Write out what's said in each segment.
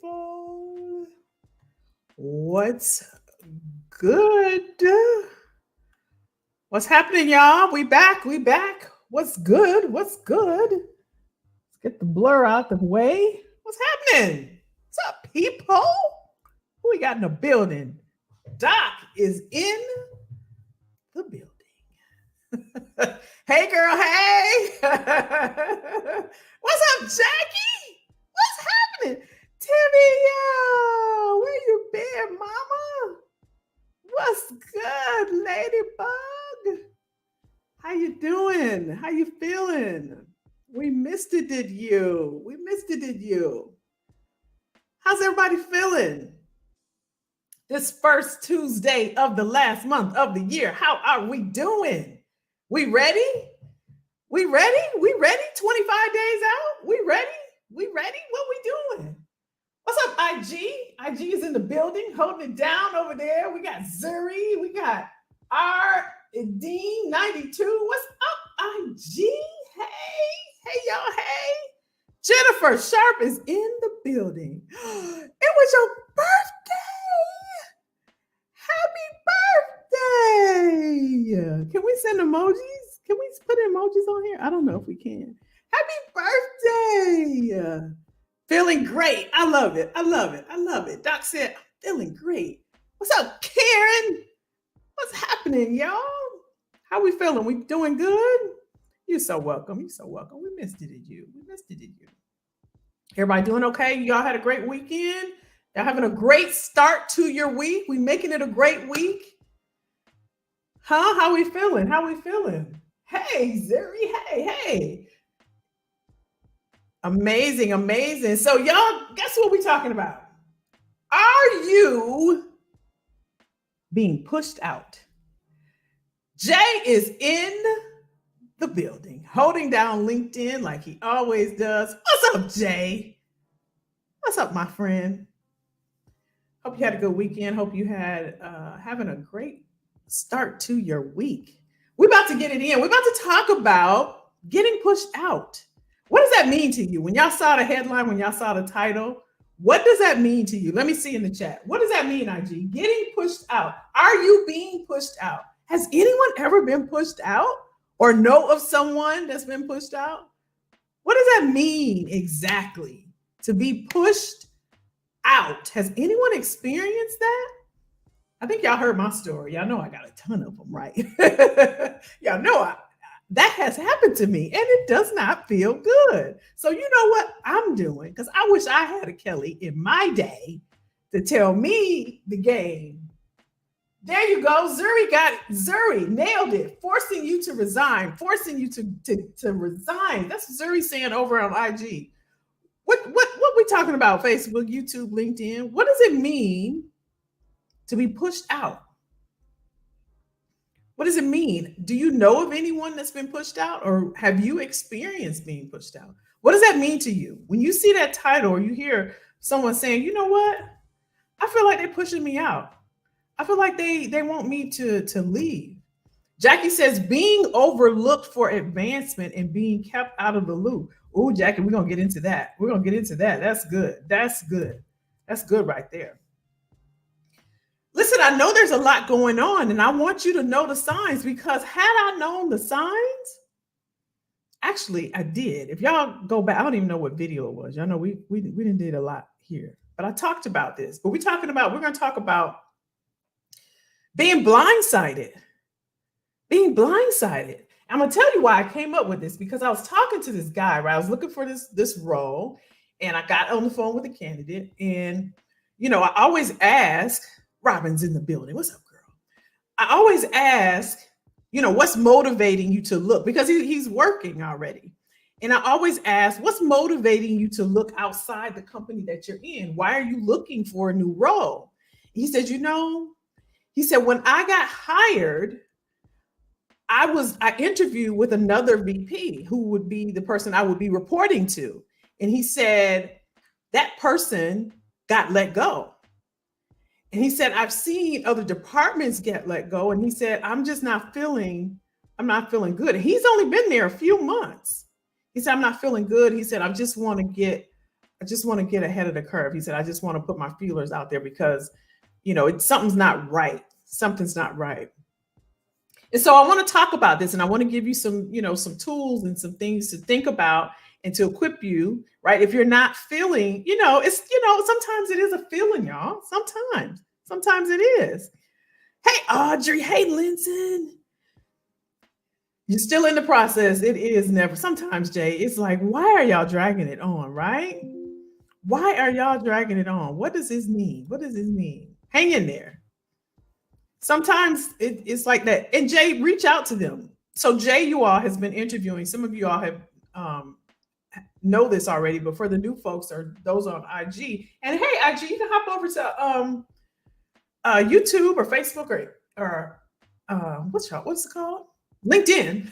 microphone. What's good? What's happening, y'all? We back. What's good? Let's get the blur out the way. What's happening? What's up, people? Who we got in the building? Doc is in the building. Hey, girl. Hey. What's up, Jackie? What's happening? Timmy, where you been, mama? What's good, ladybug? How you doing? How you feeling? We missed it, did you? How's everybody feeling? This first Tuesday of the last month of the year. How are we doing? We ready? 25 days out? We ready? What we doing? What's up, IG? IG is in the building, holding it down over there. We got Zuri. We got R. Dean 92. What's up, IG? Hey, y'all. Hey. Jennifer Sharp is in the building. It was your birthday. Happy birthday. Can we send emojis? Can we put emojis on here? I don't know if we can. Happy birthday. Feeling great. I love it. Doc said, I'm feeling great. What's up, Karen? What's happening, y'all? How we feeling? We doing good? You're so welcome. We missed it at you. Everybody doing okay? Y'all had a great weekend? Y'all having a great start to your week? We making it a great week? Huh? How we feeling? Hey, Zuri. Hey. Amazing. So y'all, guess what we're talking about? Are you being pushed out? Jay is in the building, holding down LinkedIn like he always does. What's up, Jay? What's up, my friend? Hope you had a good weekend. Hope you had having a great start to your week. We're about to get it in. We're about to talk about getting pushed out. What does that mean to you? When y'all saw the headline, when y'all saw the title, what does that mean to you? Let me see in the chat. What does that mean, IG? Getting pushed out. Are you being pushed out? Has anyone ever been pushed out or know of someone that's been pushed out? What does that mean exactly? To be pushed out. Has anyone experienced that? I think y'all heard my story. Y'all know I got a ton of them, right? Y'all know that has happened to me and it does not feel good. So you know what I'm doing? Because I wish I had a Kelly in my day to tell me the game. There you go. Zuri nailed it. Forcing you to resign. To resign. That's what Zuri's saying over on IG. What we talking about? Facebook, YouTube, LinkedIn. What does it mean to be pushed out? What does it mean? Do you know of anyone that's been pushed out, or have you experienced being pushed out? What does that mean to you? When you see that title or you hear someone saying, you know what? I feel like they're pushing me out. I feel like they want me to leave. Jackie says being overlooked for advancement and being kept out of the loop. Oh, Jackie, we're going to get into that. That's good right there. Listen, I know there's a lot going on and I want you to know the signs, because had I known the signs, actually I did. If y'all go back, I don't even know what video it was. Y'all know we didn't did a lot here, but I talked about this, but we're going to talk about being blindsided. I'm going to tell you why I came up with this, because I was talking to this guy, right? I was looking for this role and I got on the phone with a candidate, and, you know, I always ask, Robin's in the building. What's up, girl? I always ask, you know, what's motivating you to look, because he's working already. And I always ask, what's motivating you to look outside the company that you're in? Why are you looking for a new role? He said, when I got hired, I interviewed with another VP who would be the person I would be reporting to. And he said, that person got let go. And he said, I've seen other departments get let go. And he said, I'm not feeling good. And he's only been there a few months. He said, I'm not feeling good. He said, I just want to get I just want to get ahead of the curve. He said, I just want to put my feelers out there because, something's not right. Something's not right. And so I want to talk about this, and I want to give you some, some tools and some things to think about and to equip you, right? If you're not feeling, sometimes it is a feeling, y'all. Sometimes it is. Hey, Audrey. Hey, Linton. You're still in the process. It is never. Sometimes, Jay, it's like, why are y'all dragging it on, right? Why are y'all dragging it on? What does this mean? What does this mean? Hang in there. Sometimes it's like that. And Jay, reach out to them. So Jay, you all has been interviewing. Some of you all have know this already, but for the new folks or those on IG, and hey, IG, you can hop over to YouTube or Facebook or what's it called? LinkedIn,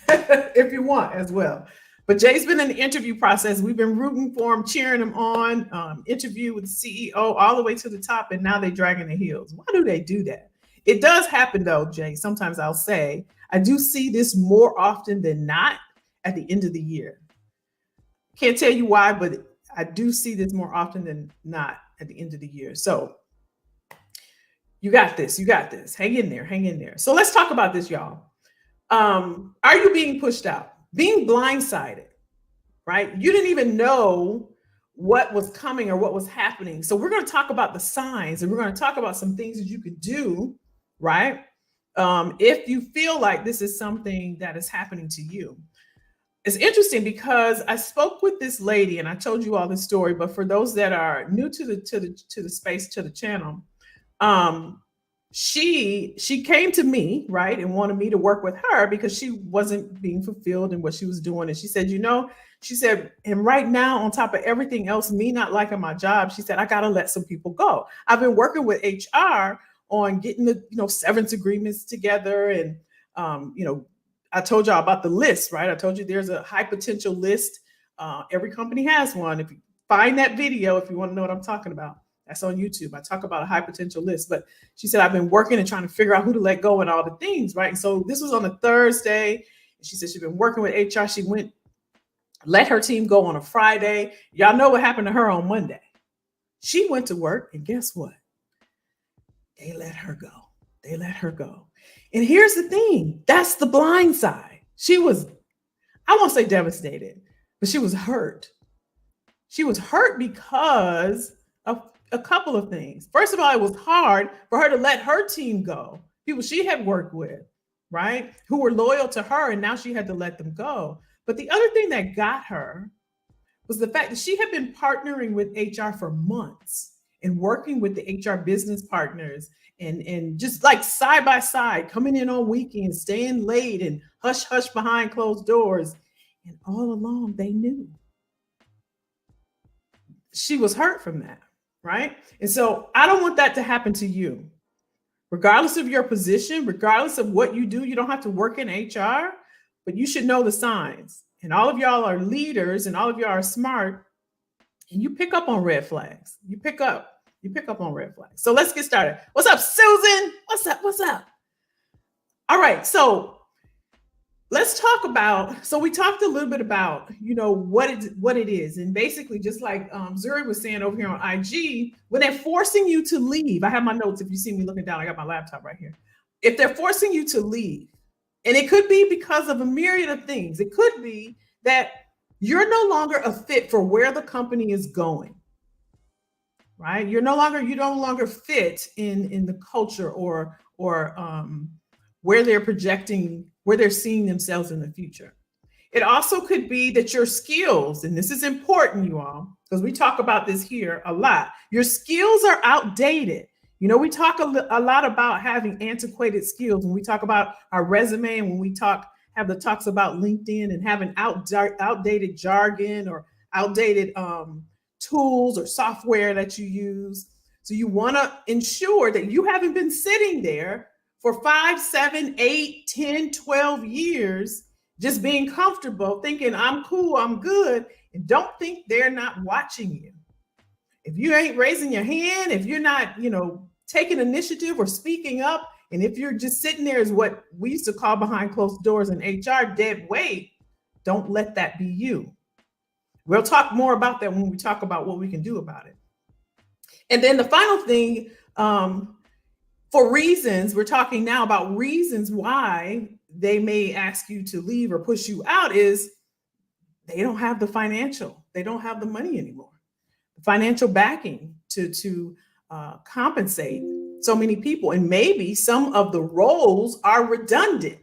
if you want as well. But Jay's been in the interview process. We've been rooting for him, cheering him on, interview with the CEO all the way to the top, and now they're dragging their heels. Why do they do that? It does happen though, Jay. Sometimes I'll say, I do see this more often than not at the end of the year. Can't tell you why, but I do see this more often than not at the end of the year. So you got this. You got this. Hang in there. Hang in there. So let's talk about this, y'all. Are you being pushed out? Being blindsided, right? You didn't even know what was coming or what was happening. So we're going to talk about the signs, and we're going to talk about some things that you could do, right? If you feel like this is something that is happening to you. It's interesting because I spoke with this lady, and I told you all this story, but for those that are new to the space, to the channel, she came to me, right, and wanted me to work with her because she wasn't being fulfilled in what she was doing. And she said, and right now, on top of everything else, me not liking my job, she said, I got to let some people go. I've been working with HR on getting the, severance agreements together. And, I told y'all about the list, right? I told you there's a high potential list. Every company has one. If you find that video, if you want to know what I'm talking about, that's on YouTube. I talk about a high potential list. But she said, I've been working and trying to figure out who to let go and all the things, right? And so this was on a Thursday. She said she'd been working with HR. She let her team go on a Friday. Y'all know what happened to her on Monday. She went to work, and guess what? They let her go. They let her go. And here's the thing. That's the blind side. She was, I won't say devastated, but she was hurt. She was hurt because of a couple of things. First of all, it was hard for her to let her team go. People she had worked with, right? Who were loyal to her, and now she had to let them go. But the other thing that got her was the fact that she had been partnering with HR for months and working with the HR business partners and just like side by side, coming in on weekends, staying late and hush hush behind closed doors. And all along they knew. She was hurt from that, right? And so I don't want that to happen to you. Regardless of your position, regardless of what you do, you don't have to work in HR, but you should know the signs. And all of y'all are leaders, and all of y'all are smart, and you pick up on red flags. You pick up on red flags. So let's get started. What's up, Susan? What's up? All right. So let's talk about, so we talked a little bit about, what it is. And basically, just like Zuri was saying over here on IG, when they're forcing you to leave, I have my notes. If you see me looking down, I got my laptop right here. If they're forcing you to leave, and it could be because of a myriad of things. It could be that you're no longer a fit for where the company is going. Right? You no longer fit in the culture or where they're projecting, where they're seeing themselves in the future. It also could be that your skills, and this is important, you all, because we talk about this here a lot. Your skills are outdated. We talk a lot about having antiquated skills when we talk about our resume, and when we have the talks about LinkedIn and having outdated jargon or outdated tools or software that you use. So you want to ensure that you haven't been sitting there for 5, 7, 8, 10, 12 years, just being comfortable, thinking I'm cool, I'm good, and don't think they're not watching you. If you ain't raising your hand, if you're not, taking initiative or speaking up, and if you're just sitting there as what we used to call behind closed doors in HR, dead weight, don't let that be you. We'll talk more about that when we talk about what we can do about it. And then the final thing, for reasons, we're talking now about reasons why they may ask you to leave or push you out, is they don't have they don't have the money anymore, the financial backing to compensate so many people. And maybe some of the roles are redundant.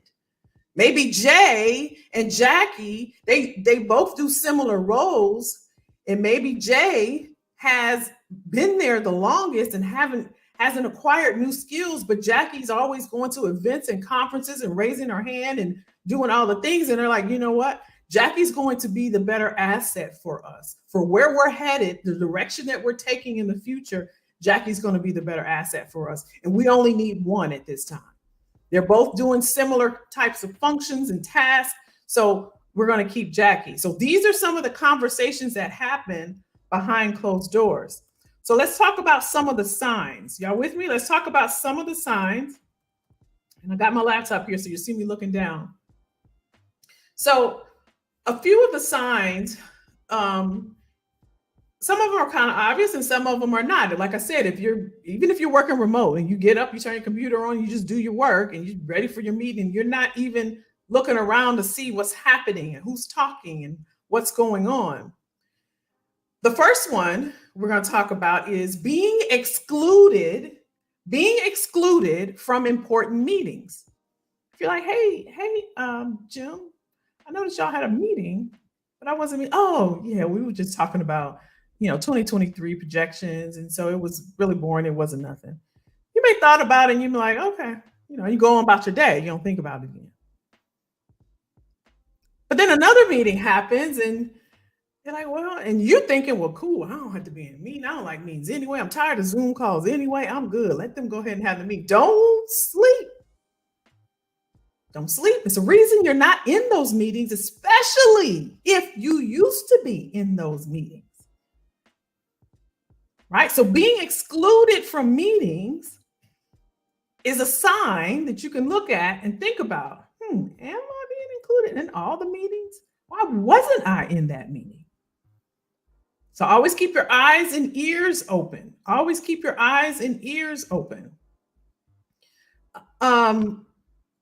Maybe Jay and Jackie, they both do similar roles, and maybe Jay has been there the longest and hasn't acquired new skills, but Jackie's always going to events and conferences and raising her hand and doing all the things. And they're like, you know what? Jackie's going to be the better asset for us, for where we're headed, the direction that we're taking in the future. Jackie's going to be the better asset for us. And we only need one at this time. They're both doing similar types of functions and tasks. So we're going to keep Jackie. So these are some of the conversations that happen behind closed doors. So let's talk about some of the signs. Y'all with me? Let's talk about some of the signs. And I got my laptop here, so you see me looking down. So a few of the signs, some of them are kind of obvious and some of them are not. Like I said, even if you're working remote and you get up, you turn your computer on, you just do your work and you're ready for your meeting, you're not even looking around to see what's happening and who's talking and what's going on. The first one we're going to talk about is being excluded from important meetings. If you're like, hey, Jim, I noticed y'all had a meeting, but I wasn't. Oh, yeah, we were just talking about 2023 projections. And so it was really boring. It wasn't nothing. You may have thought about it and you'd be like, okay, you go on about your day. You don't think about it again. But then another meeting happens and you're like, well, and you're thinking, well, cool, I don't have to be in a meeting. I don't like meetings anyway. I'm tired of Zoom calls anyway. I'm good. Let them go ahead and have the meeting. Don't sleep. Don't sleep. It's a reason you're not in those meetings, especially if you used to be in those meetings. Right? So being excluded from meetings is a sign that you can look at and think about, am I being included in all the meetings? Why wasn't I in that meeting? So always keep your eyes and ears open. Always keep your eyes and ears open.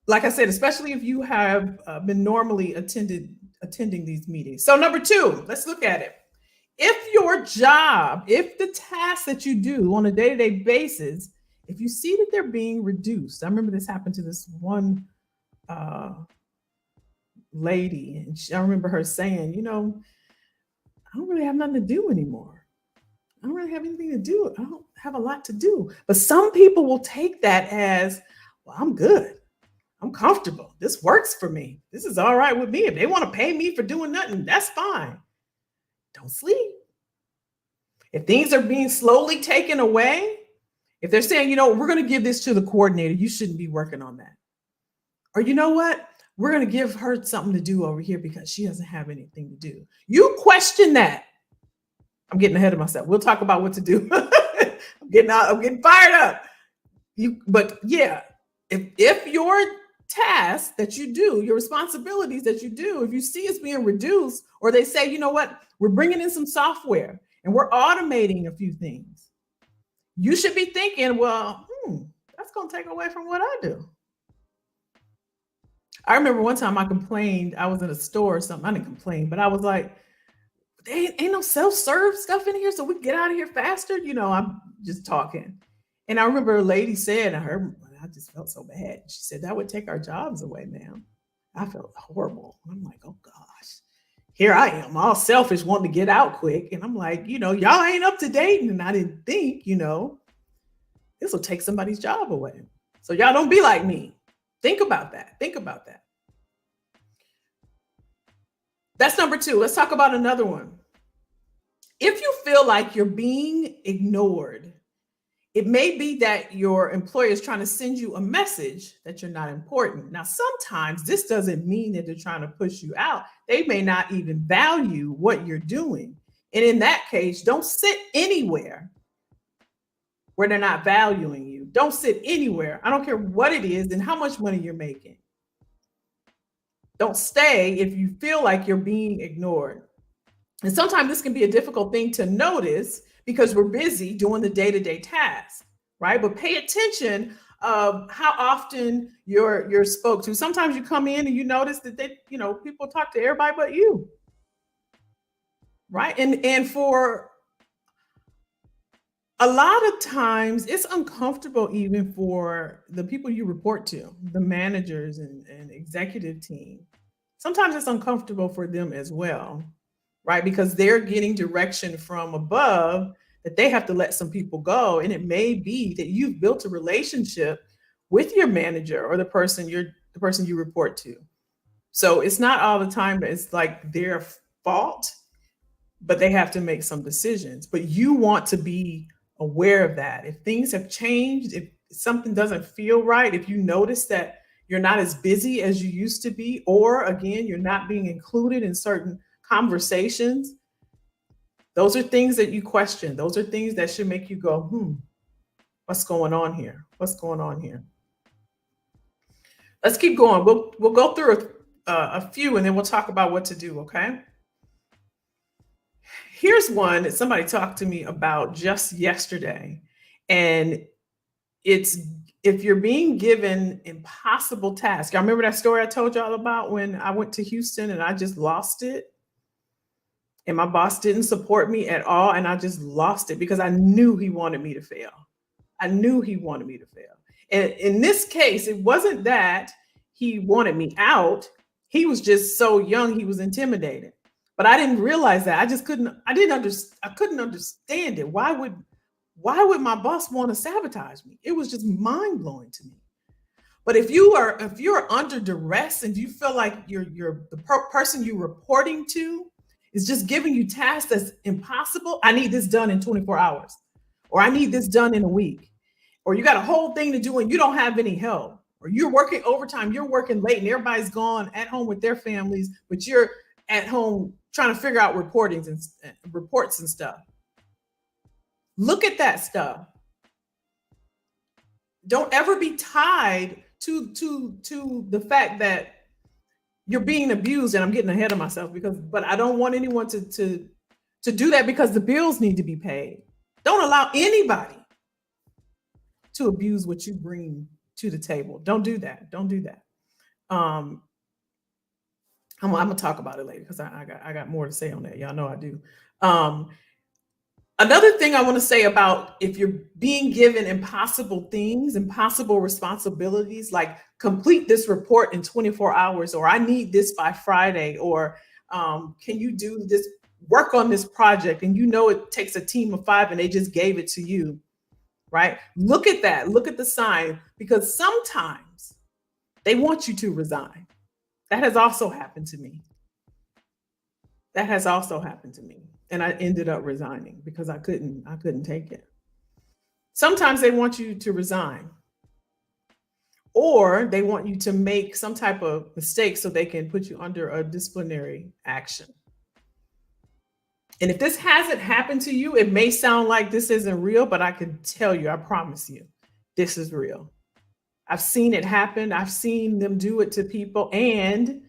Like I said, especially if you have been normally attending these meetings. So number 2, let's look at it. If the tasks that you do on a day-to-day basis, if you see that they're being reduced, I remember this happened to this one lady, and I remember her saying, I don't really have nothing to do anymore. I don't really have anything to do. I don't have a lot to do. But some people will take that as, well, I'm good. I'm comfortable. This works for me. This is all right with me. If they want to pay me for doing nothing, that's fine. Don't sleep. If things are being slowly taken away, if they're saying, we're going to give this to the coordinator, you shouldn't be working on that. Or you know what? We're going to give her something to do over here because she doesn't have anything to do. You question that. I'm getting ahead of myself. We'll talk about what to do. I'm getting fired up. But yeah, if your tasks that you do, your responsibilities that you do, if you see it's being reduced, or they say, you know what, we're bringing in some software and we're automating a few things, you should be thinking, well, that's going to take away from what I do. I remember one time I complained. I was in a store or something. I didn't complain, but I was like, ain't no self-serve stuff in here, so we can get out of here faster. I'm just talking. And I remember a lady said, I just felt so bad. She said, that would take our jobs away, ma'am. I felt horrible. I'm like, oh gosh, here I am, all selfish, wanting to get out quick. And I'm like, y'all ain't up to date. And I didn't think, this will take somebody's job away. So y'all don't be like me. Think about that. That's number 2. Let's talk about another one. If you feel like you're being ignored, it may be that your employer is trying to send you a message that you're not important. Now, sometimes this doesn't mean that they're trying to push you out. They may not even value what you're doing. And in that case, don't sit anywhere where they're not valuing you. Don't sit anywhere. I don't care what it is and how much money you're making. Don't stay if you feel like you're being ignored. And sometimes this can be a difficult thing to notice because we're busy doing the day-to-day tasks, right? But pay attention of how often you're spoke to. Sometimes you come in and you notice that people talk to everybody but you, right? And for a lot of times it's uncomfortable even for the people you report to, the managers and executive team. Sometimes it's uncomfortable for them as well, right? Because they're getting direction from above that they have to let some people go. And it may be that you've built a relationship with your manager or the person you report to. So it's not all the time that it's like their fault, but they have to make some decisions. But you want to be aware of that. If things have changed, if something doesn't feel right, if you notice that you're not as busy as you used to be, or again, you're not being included in certain conversations, those are things that you question. Those are things that should make you go, what's going on here? What's going on here? Let's keep going. We'll go through a few and then we'll talk about what to do, okay? Here's one that somebody talked to me about just yesterday. And it's if you're being given impossible tasks. Y'all remember that story I told y'all about when I went to Houston and I just lost it? And my boss didn't support me at all. And I just lost it because I knew he wanted me to fail. I knew he wanted me to fail. And in this case, it wasn't that he wanted me out. He was just so young, he was intimidated. But I didn't realize that. I couldn't understand it. Why would my boss want to sabotage me? It was just mind-blowing to me. But if you're under duress and you feel like the person you're reporting to is just giving you tasks that's impossible, I need this done in 24 hours, or I need this done in a week, or you got a whole thing to do and you don't have any help, or you're working overtime, you're working late and everybody's gone at home with their families, but you're at home trying to figure out reports and stuff. Look at that stuff. Don't ever be tied to the fact that you're being abused. And I'm getting ahead of myself but I don't want anyone to do that because the bills need to be paid. Don't allow anybody to abuse what you bring to the table. Don't do that. Don't do that. I'm gonna talk about it later because I got more to say on that. Y'all know I do. Another thing I want to say about if you're being given impossible things, impossible responsibilities, like complete this report in 24 hours, or I need this by Friday, or can you do this, work on this project, and it takes a team of 5 and they just gave it to you, right? Look at that. Look at the sign, because sometimes they want you to resign. That has also happened to me. And I ended up resigning because I couldn't take it. Sometimes they want you to resign, or they want you to make some type of mistake so they can put you under a disciplinary action. And if this hasn't happened to you, it may sound like this isn't real, but I can tell you, I promise you, this is real. I've seen it happen. I've seen them do it to people, and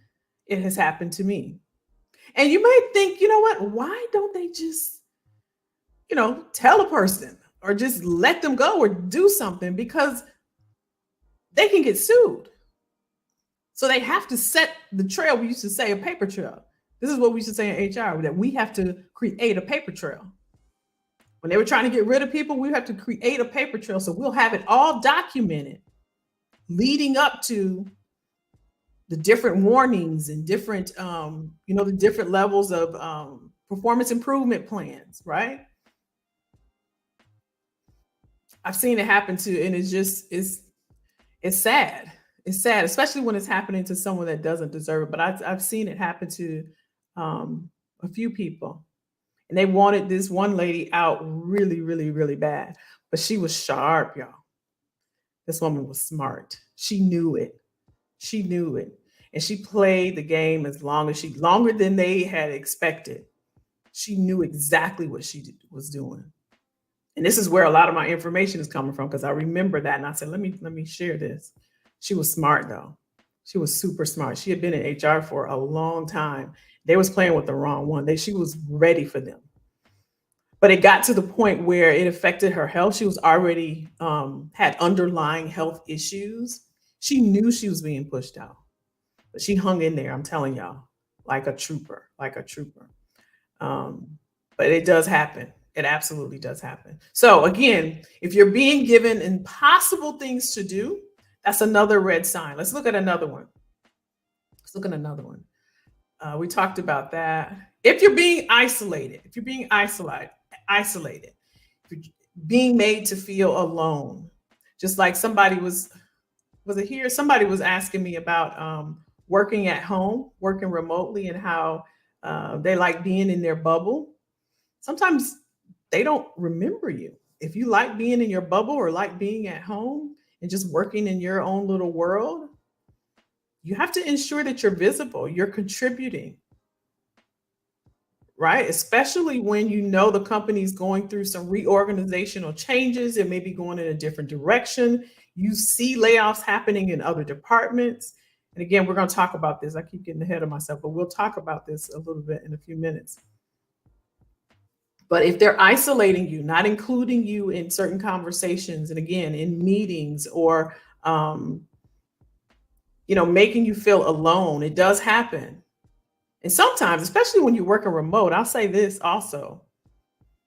it has happened to me. And you might think, you know what? Why don't they just, tell a person or just let them go or do something? Because they can get sued. So they have to set the trail. We used to say a paper trail. This is what we used to say in HR, that we have to create a paper trail. When they were trying to get rid of people, we have to create a paper trail. So we'll have it all documented leading up to the different warnings and different, the different levels of performance improvement plans, right? I've seen it happen too, and it's sad. It's sad, especially when it's happening to someone that doesn't deserve it. But I've seen it happen to a few people, and they wanted this one lady out really, really, really bad, but she was sharp, y'all. This woman was smart. She knew it. And she played the game longer than they had expected. She knew exactly what she was doing. And this is where a lot of my information is coming from, because I remember that. And I said, let me share this. She was smart though. She was super smart. She had been in HR for a long time. They was playing with the wrong one. She was ready for them. But it got to the point where it affected her health. She was already had underlying health issues. She knew she was being pushed out, but she hung in there. I'm telling y'all, like a trooper, like a trooper. Um, but it does happen. It absolutely does happen. So again, if you're being given impossible things to do, that's another red sign. Let's look at another one. Let's look at another one. We talked about that. If you're being isolated, isolated, if you're being made to feel alone, just like somebody was it here? Somebody was asking me about working at home, working remotely, and how they like being in their bubble. Sometimes they don't remember you. If you like being in your bubble or like being at home and just working in your own little world, you have to ensure that you're visible, you're contributing, right? Especially when you know the company's going through some reorganizational changes, it may be going in a different direction. You see layoffs happening in other departments. And again, we're going to talk about this. I keep getting ahead of myself, but we'll talk about this a little bit in a few minutes. But if they're isolating you, not including you in certain conversations, and again, in meetings or, making you feel alone, it does happen. And sometimes, especially when you're working remote, I'll say this also.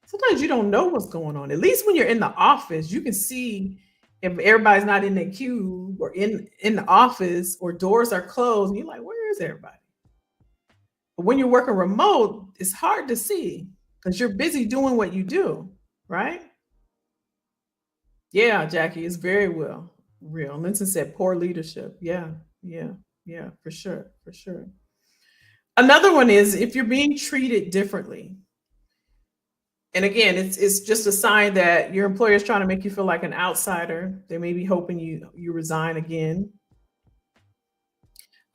Sometimes you don't know what's going on. At least when you're in the office, you can see if everybody's not in their queue or in the office or doors are closed, and you're like, where is everybody? But when you're working remote, it's hard to see because you're busy doing what you do, right? Yeah, Jackie, it's very real. Linton said poor leadership. Yeah, yeah, yeah, for sure, for sure. Another one is if you're being treated differently. And again, it's just a sign that your employer is trying to make you feel like an outsider. They may be hoping you resign again.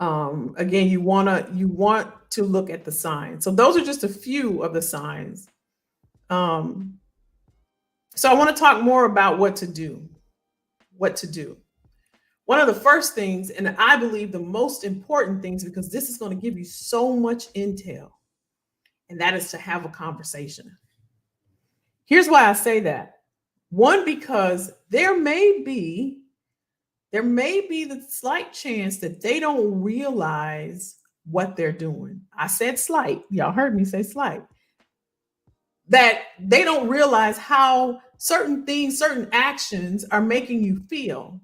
Again, you want to look at the signs. So those are just a few of the signs. Um, so I want to talk more about what to do. What to do. One of the first things, and I believe the most important things, because this is going to give you so much intel, and that is to have a conversation. Here's why I say that. One, because there may be the slight chance that they don't realize what they're doing. I said slight. Y'all heard me say slight. That they don't realize how certain things, certain actions are making you feel.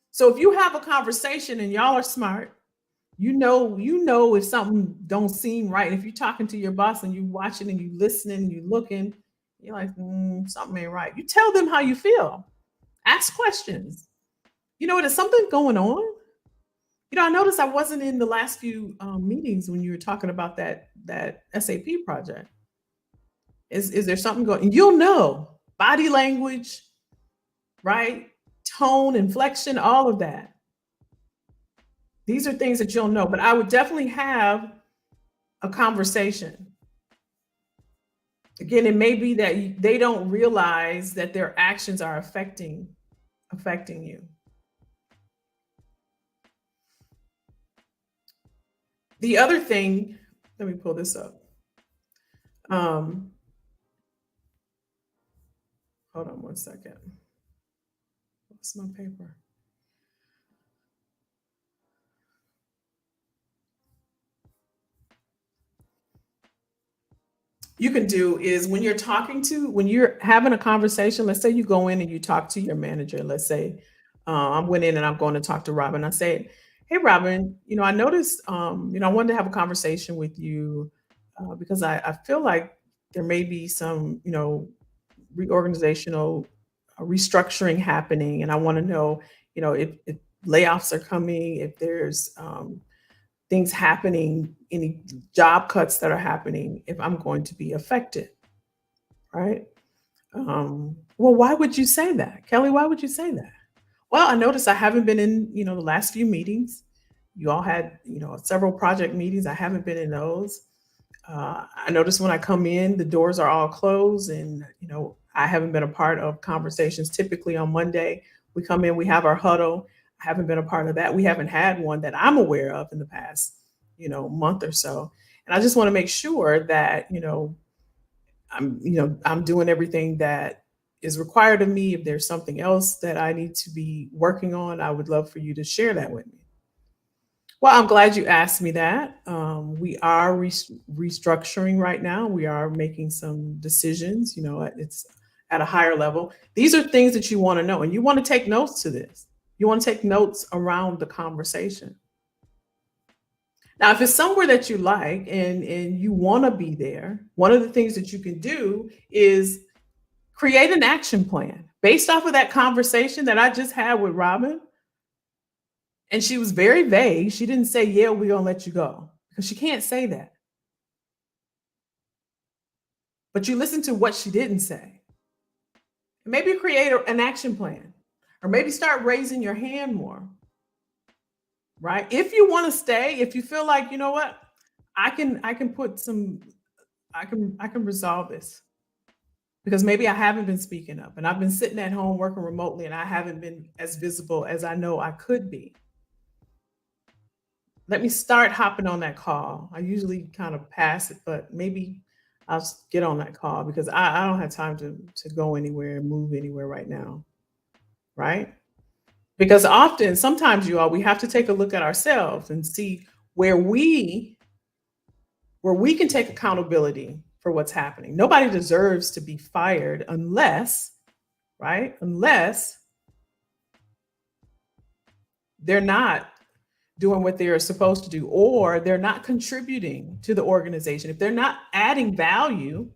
So if you have a conversation and y'all are smart, you know if something don't seem right. If you're talking to your boss and you watching and you listening and you looking, you're like, something ain't right. You tell them how you feel. Ask questions. There's something going on. I noticed I wasn't in the last few meetings when you were talking about that SAP project. Is there something going? You'll know body language, right? Tone, inflection, all of that. These are things that you'll know, but I would definitely have a conversation. Again, it may be that they don't realize that their actions are affecting you. The other thing, let me pull this up. Um, Hold on one second. What's my paper? You can do is when you're having a conversation, let's say you go in and you talk to your manager. Let's say I went in and I'm going to talk to Robin. I said, hey, Robin, I noticed, I wanted to have a conversation with you because I feel like there may be some, reorganizational restructuring happening. And I want to know, if layoffs are coming, if there's things happening, any job cuts that are happening, if I'm going to be affected, right? Well, why would you say that, Kelly? Why would you say that? Well, I noticed I haven't been in, the last few meetings. You all had, several project meetings. I haven't been in those. I noticed when I come in, the doors are all closed, and I haven't been a part of conversations. Typically on Monday, we come in, we have our huddle. haven't been a part of that. We haven't had one that I'm aware of in the past, month or so. And I just want to make sure that, I'm doing everything that is required of me. If there's something else that I need to be working on, I would love for you to share that with me. Well, I'm glad you asked me that. We are restructuring right now. We are making some decisions. It's at a higher level. These are things that you want to know, and you want to take notes to this. You want to take notes around the conversation. Now, if it's somewhere that you like and you want to be there, one of the things that you can do is create an action plan based off of that conversation that I just had with Robin. And she was very vague. She didn't say, "Yeah, we're going to let you go," because she can't say that. But you listen to what she didn't say. Maybe create an action plan, or maybe start raising your hand more, right? If you want to stay, if you feel like, you know what, I can put some I can resolve this, because maybe I haven't been speaking up and I've been sitting at home working remotely and I haven't been as visible as I know I could be. Let me start hopping on that call. I usually kind of pass it, but maybe get on that call, because I don't have time to go anywhere and move anywhere right now, right? Because often, sometimes we have to take a look at ourselves and see where we can take accountability for what's happening. Nobody deserves to be fired unless, right? Unless they're not doing what they're supposed to do, or they're not contributing to the organization. If they're not adding value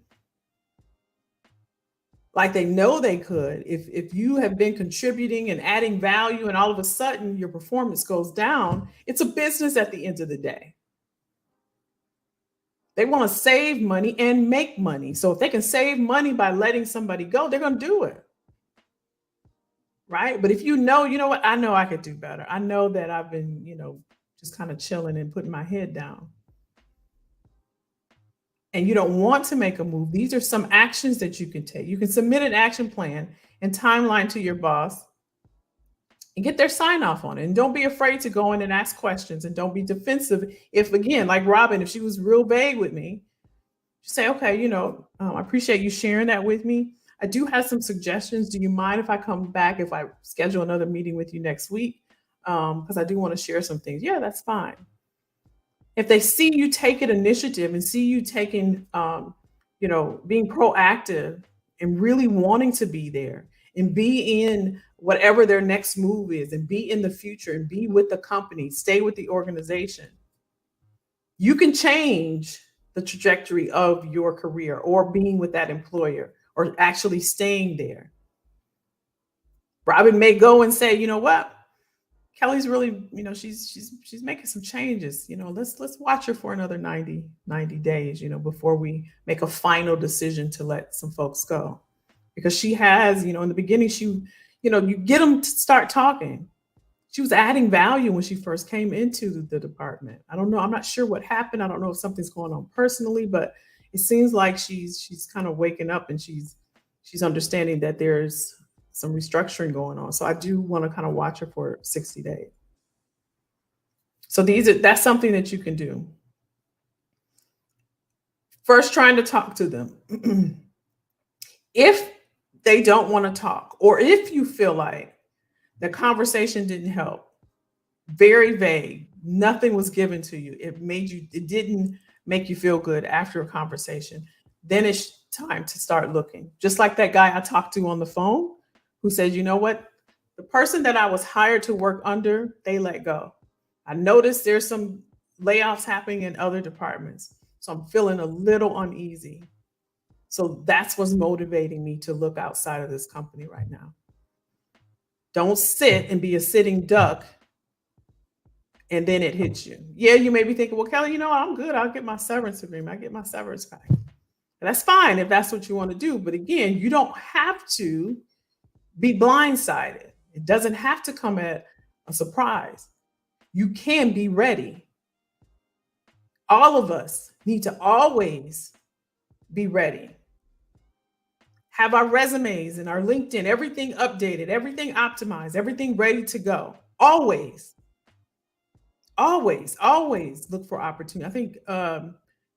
like they know they could, if you have been contributing and adding value and all of a sudden your performance goes down, it's a business at the end of the day. They want to save money and make money. So if they can save money by letting somebody go, they're going to do it. Right? But if you know what, I know I could do better. I know that I've been, just kind of chilling and putting my head down. And you don't want to make a move. These are some actions that you can take. You can submit an action plan and timeline to your boss and get their sign off on it. And don't be afraid to go in and ask questions, and don't be defensive. If, again, like Robin, if she was real vague with me, just say, "Okay, I appreciate you sharing that with me. I do have some suggestions. Do you mind if I come back, if I schedule another meeting with you next week? Because I do want to share some things." Yeah, that's fine. If they see you taking initiative and see you taking, being proactive and really wanting to be there and be in whatever their next move is, and be in the future and be with the company, stay with the organization, you can change the trajectory of your career, or being with that employer, or actually staying there. Robin may go and say, "You know what? Kelly's really, she's making some changes. Let's watch her for another 90 days, before we make a final decision to let some folks go." Because she has, in the beginning, you get them to start talking. She was adding value when she first came into the department. I don't know. I'm not sure what happened. I don't know if something's going on personally, but it seems like she's kind of waking up, and she's understanding that there's some restructuring going on. So I do want to kind of watch her for 60 days. So that's something that you can do. First, trying to talk to them. If they don't want to talk, or if you feel like the conversation didn't help, very vague, nothing was given to you, it didn't make you feel good after a conversation, then it's time to start looking. Just like that guy I talked to on the phone, who said, "You know what? The person that I was hired to work under, they let go. I noticed there's some layoffs happening in other departments. So I'm feeling a little uneasy. So that's what's motivating me to look outside of this company right now." Don't sit and be a sitting duck and then it hits you. Yeah, you may be thinking, "Well, Kelly, I'm good. I'll get my severance agreement. I get my severance back." And that's fine if that's what you want to do. But again, you don't have to be blindsided. It doesn't have to come at a surprise. You can be ready. All of us need to always be ready. Have our resumes and our LinkedIn, everything updated, everything optimized, everything ready to go. Always, always look for opportunity. I think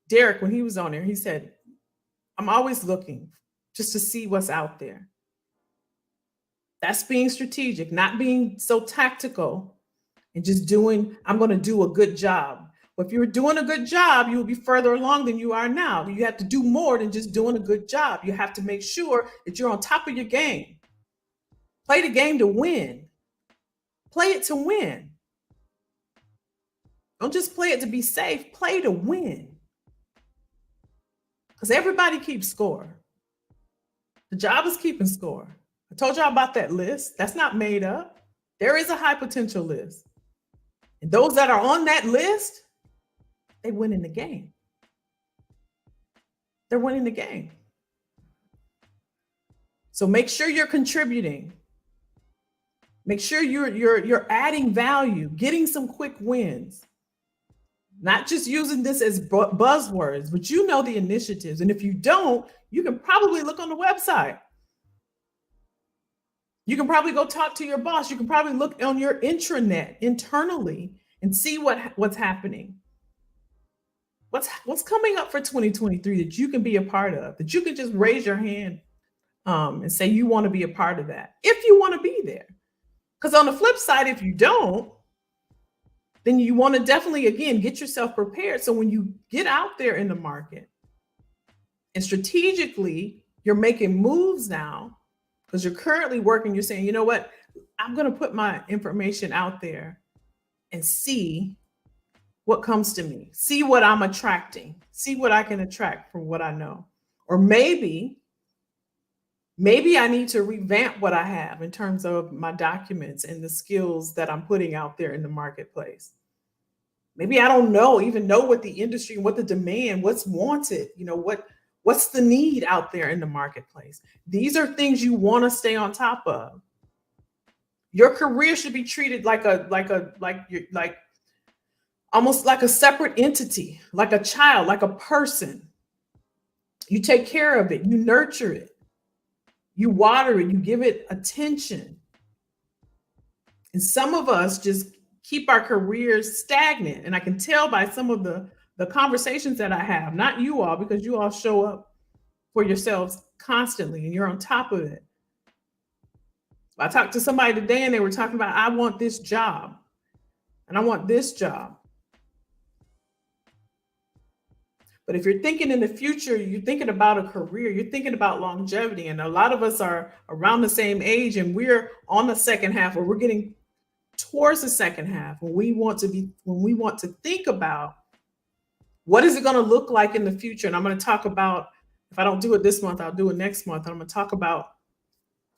Derek, when he was on there, he said, I'm always looking just to see what's out there. That's being strategic, not being so tactical and just doing, I'm going to do a good job. But if you're doing a good job, you will be further along than you are now. You have to do more than just doing a good job. You have to make sure that you're on top of your game. Play the game to win. Play it to win. Don't just play it to be safe. Play to win. Because everybody keeps score. The job is keeping score. I told y'all about that list. That's not made up. There is a high potential list. And those that are on that list, they win in the game. They're winning the game. So make sure you're contributing. Make sure you're adding value, getting some quick wins. Not just using this as buzzwords, but you know the initiatives. And if you don't, you can probably look on the website. You can probably go talk to your boss. You can probably look on your intranet internally and see what's happening. What's coming up for 2023 that you can be a part of, that you can just raise your hand and say you want to be a part of that, if you want to be there. Because on the flip side, if you don't, then you want to definitely, again, get yourself prepared. So when you get out there in the market and strategically, you're making moves now because you're currently working, you're saying, you know what, I'm going to put my information out there and see what comes to me, see what I'm attracting, see what I can attract from what I know. Or maybe I need to revamp what I have in terms of my documents and the skills that I'm putting out there in the marketplace. Maybe I don't even know what the industry, what the demand, what's wanted, what's the need out there in the marketplace. These are things you want to stay on top of. Your career should be treated almost like a separate entity, like a child, like a person. You take care of it, you nurture it. You water it, you give it attention. And some of us just keep our careers stagnant. And I can tell by some of the conversations that I have, not you all, because you all show up for yourselves constantly and you're on top of it. I talked to somebody today and they were talking about, I want this job and I want this job. But if you're thinking in the future, you're thinking about a career, you're thinking about longevity. And a lot of us are around the same age and we're on the second half, or we're getting towards the second half when we want to think about what is it going to look like in the future. And I'm going to talk about, if I don't do it this month, I'll do it next month. I'm going to talk about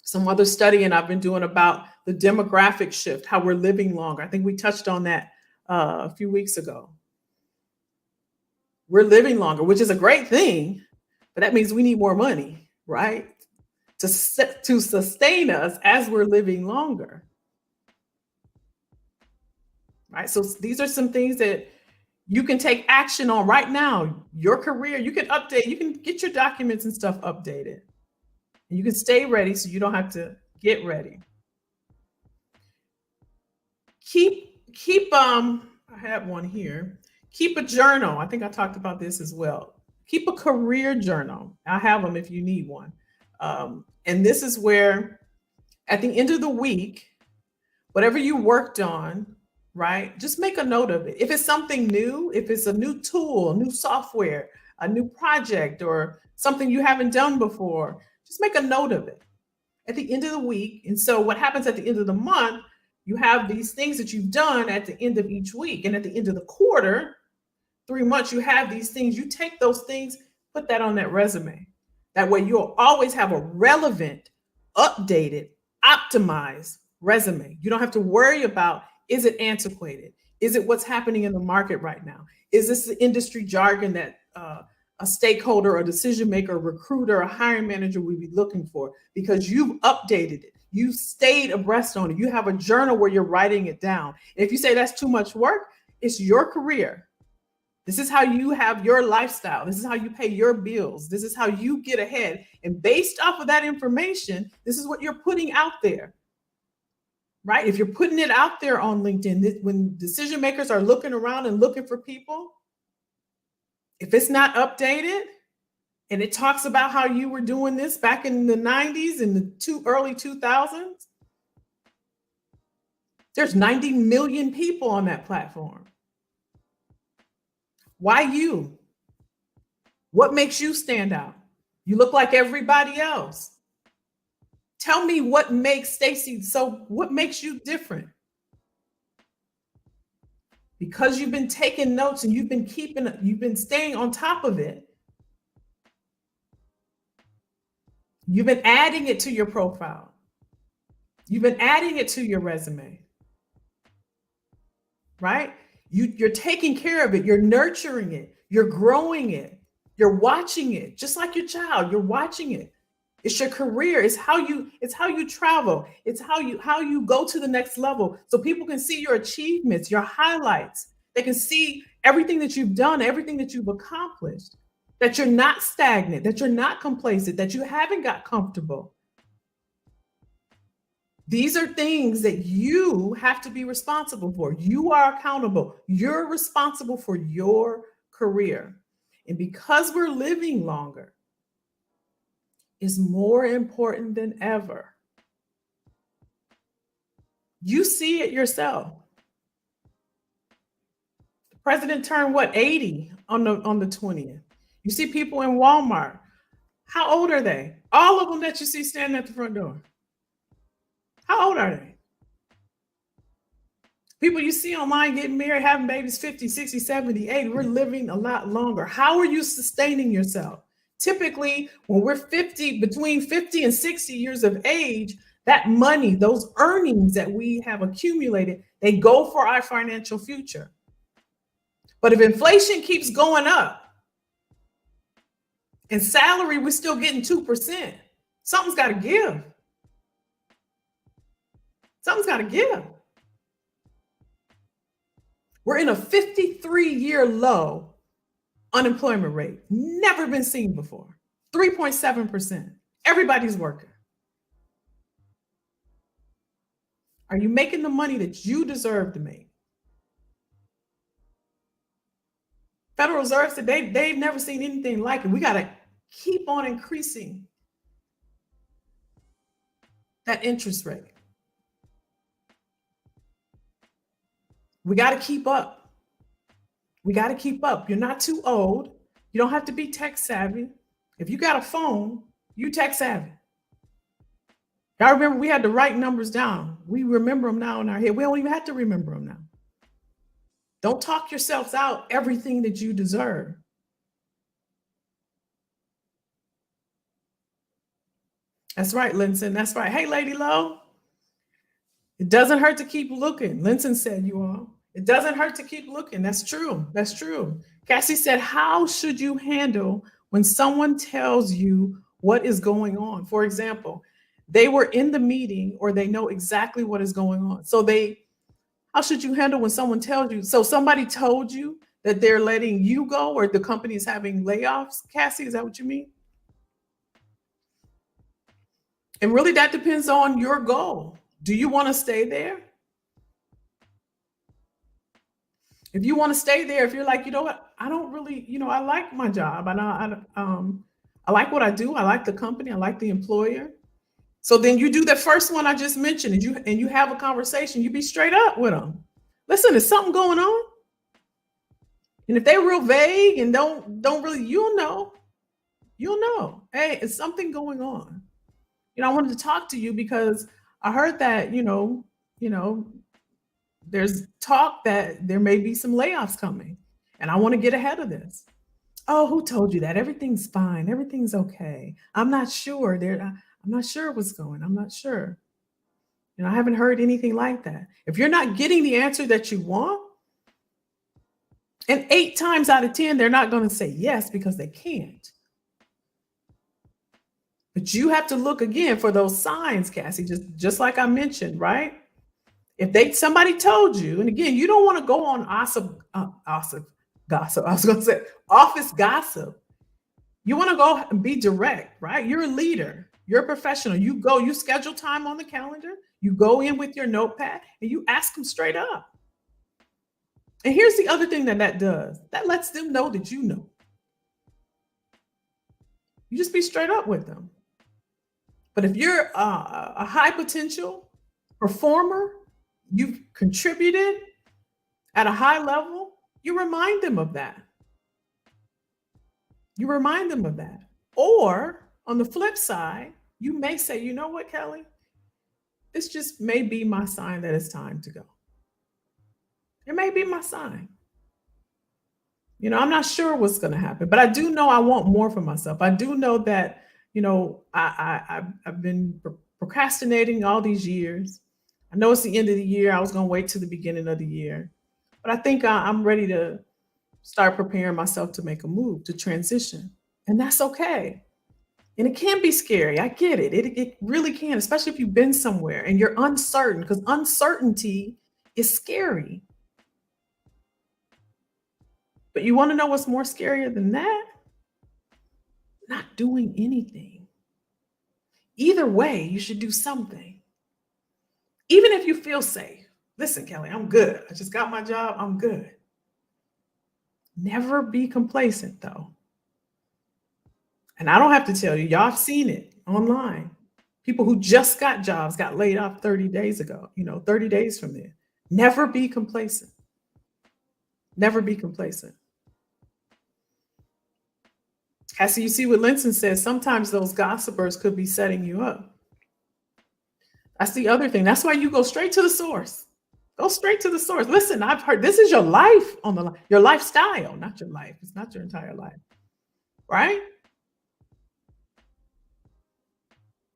some other studying I've been doing about the demographic shift, how we're living longer. I think we touched on that a few weeks ago. We're living longer, which is a great thing, but that means we need more money, right? To sustain us as we're living longer. Right? So these are some things that you can take action on right now. Your career, you can update, you can get your documents and stuff updated. And you can stay ready so you don't have to get ready. I have one here. Keep a journal. I think I talked about this as well. Keep a career journal. I have them if you need one. And this is where at the end of the week, whatever you worked on, right? Just make a note of it. If it's something new, if it's a new tool, new software, a new project, or something you haven't done before, just make a note of it at the end of the week. And so what happens at the end of the month, you have these things that you've done at the end of each week. And at the end of the quarter, 3 months, you have these things. You take those things, put that on that resume. That way you'll always have a relevant, updated, optimized resume. You don't have to worry about, is it antiquated? Is it what's happening in the market right now? Is this the industry jargon that a stakeholder, a decision maker, a recruiter, a hiring manager would be looking for? Because you've updated it. You stayed abreast on it. You have a journal where you're writing it down. And if you say that's too much work, it's your career. This is how you have your lifestyle. This is how you pay your bills. This is how you get ahead. And based off of that information, this is what you're putting out there. right? If you're putting it out there on LinkedIn, when decision makers are looking around and looking for people, if it's not updated and it talks about how you were doing this back in the 90s and the early 2000s, there's 90 million people on that platform. Why you? What makes you stand out? You look like everybody else. Tell me what makes Stacy, so what makes you different? Because you've been taking notes and you've been staying on top of it. You've been adding it to your profile. You've been adding it to your resume. Right? You're taking care of it. You're nurturing it. You're growing it. You're watching it. Just like your child, you're watching it. It's your career. It's how you travel. It's how you go to the next level. So people can see your achievements, your highlights. They can see everything that you've done, everything that you've accomplished, that you're not stagnant, that you're not complacent, that you haven't got comfortable. These are things that you have to be responsible for. You are accountable. You're responsible for your career. And because we're living longer, it's more important than ever. You see it yourself. The president turned 80 on the 20th. You see people in Walmart. How old are they? All of them that you see standing at the front door. How old are they? People you see online getting married, having babies 50, 60, 70, 80. We're living a lot longer. How are you sustaining yourself? Typically, when we're between 50 and 60 years of age, that money, those earnings that we have accumulated, they go for our financial future. But if inflation keeps going up and salary, we're still getting 2%, something's got to give. Something's got to give. We're in a 53-year low unemployment rate. Never been seen before. 3.7%. Everybody's working. Are you making the money that you deserve to make? Federal Reserve said they've never seen anything like it. We got to keep on increasing that interest rate. We got to keep up. We got to keep up. You're not too old. You don't have to be tech savvy. If you got a phone, you tech savvy. Y'all remember we had to write numbers down. We remember them now in our head. We don't even have to remember them now. Don't talk yourselves out everything that you deserve. That's right, Linson. That's right. Hey, Lady Low. It doesn't hurt to keep looking. Linson said, you all. It doesn't hurt to keep looking. That's true. That's true. Cassie said, how should you handle when someone tells you what is going on? For example, they were in the meeting or they know exactly what is going on. So how should you handle when someone tells you? So somebody told you that they're letting you go or the company is having layoffs. Cassie, is that what you mean? And really that depends on your goal. Do you want to stay there? If you want to stay there, if you're like, you know what, I don't really, I like my job. I like what I do. I like the company. I like the employer. So then you do the first one I just mentioned, and you have a conversation. You be straight up with them. Listen, is something going on? And if they're real vague and don't really, you'll know. Hey, is something going on? I wanted to talk to you because I heard that, there's talk that there may be some layoffs coming, and I want to get ahead of this. Oh, who told you that? Everything's fine. Everything's okay. I'm not sure. I'm not sure what's going. I'm not sure. I haven't heard anything like that. If you're not getting the answer that you want, and 8 times out of 10, they're not going to say yes because they can't. But you have to look again for those signs, Cassie, just like I mentioned, right? If somebody told you, and again, you don't want to go on gossip. I was going to say office gossip. You want to go and be direct, right? You're a leader. You're a professional. You schedule time on the calendar, you go in with your notepad, and you ask them straight up. And here's the other thing that does, that lets them know that you know. You just be straight up with them. But if you're a high potential performer, you've contributed at a high level, you remind them of that. You remind them of that. Or on the flip side, you may say, you know what, Kelly? This just may be my sign that it's time to go. It may be my sign. I'm not sure what's going to happen, but I do know I want more for myself. I do know that, I've been procrastinating all these years. I know it's the end of the year. I was going to wait to the beginning of the year, but I think I'm ready to start preparing myself to make a move, to transition. And that's okay. And it can be scary. I get it. It really can, especially if you've been somewhere and you're uncertain, because uncertainty is scary. But you want to know what's more scarier than that? Not doing anything. Either way, you should do something. Even if you feel safe. Listen, Kelly, I'm good. I just got my job. I'm good. Never be complacent, though. And I don't have to tell you, y'all have seen it online. People who just got jobs got laid off 30 days ago, 30 days from there. Never be complacent. Never be complacent. Cassie, you see what Linson says, sometimes those gossipers could be setting you up. That's the other thing. That's why you go straight to the source. Go straight to the source. Listen, I've heard this is your life on the line, your lifestyle, not your life. It's not your entire life, right?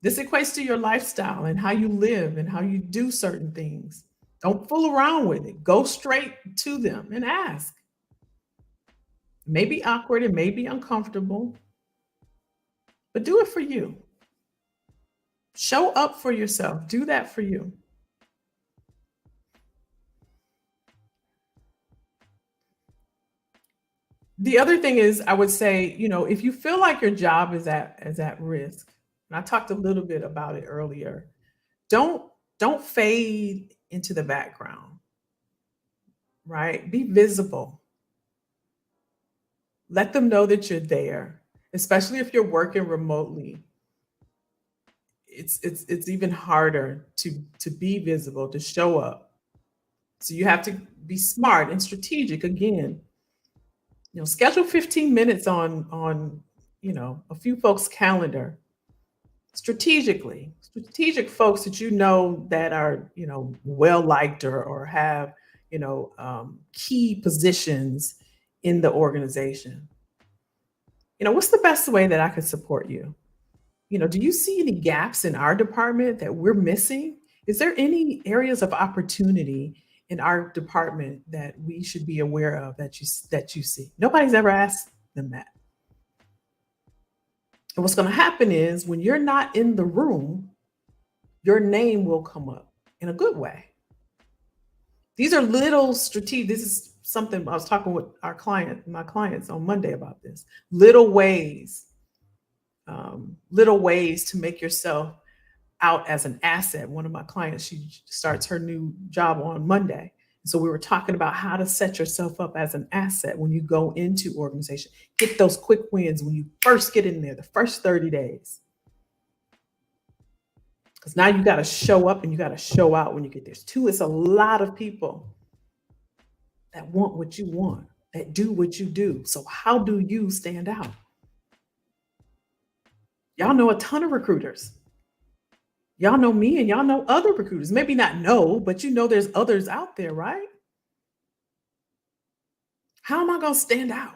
This equates to your lifestyle and how you live and how you do certain things. Don't fool around with it. Go straight to them and ask. It may be awkward, it may be uncomfortable, but do it for you. Show up for yourself. Do that for you. The other thing is, I would say, if you feel like your job is at risk, and I talked a little bit about it earlier, don't fade into the background, right? Be visible. Let them know that you're there, especially if you're working remotely. It's even harder to be visible, to show up. So you have to be smart and strategic. Again, schedule 15 minutes on a few folks' calendar strategically. Strategic folks that that are well liked or have key positions in the organization. What's the best way that I could support you? Do you see any gaps in our department that we're missing? Is there any areas of opportunity in our department that we should be aware of that you see? Nobody's ever asked them that. And what's going to happen is when you're not in the room, your name will come up in a good way. These are little strategic. This is something I was talking with my clients on Monday about this. Little ways to make yourself out as an asset. One of my clients, she starts her new job on Monday. So we were talking about how to set yourself up as an asset when you go into organization. Get those quick wins when you first get in there, the first 30 days. Because now you got to show up and you got to show out when you get there. It's a lot of people that want what you want, that do what you do. So how do you stand out? Y'all know a ton of recruiters. Y'all know me and y'all know other recruiters. Maybe not know, but there's others out there, right? How am I going to stand out?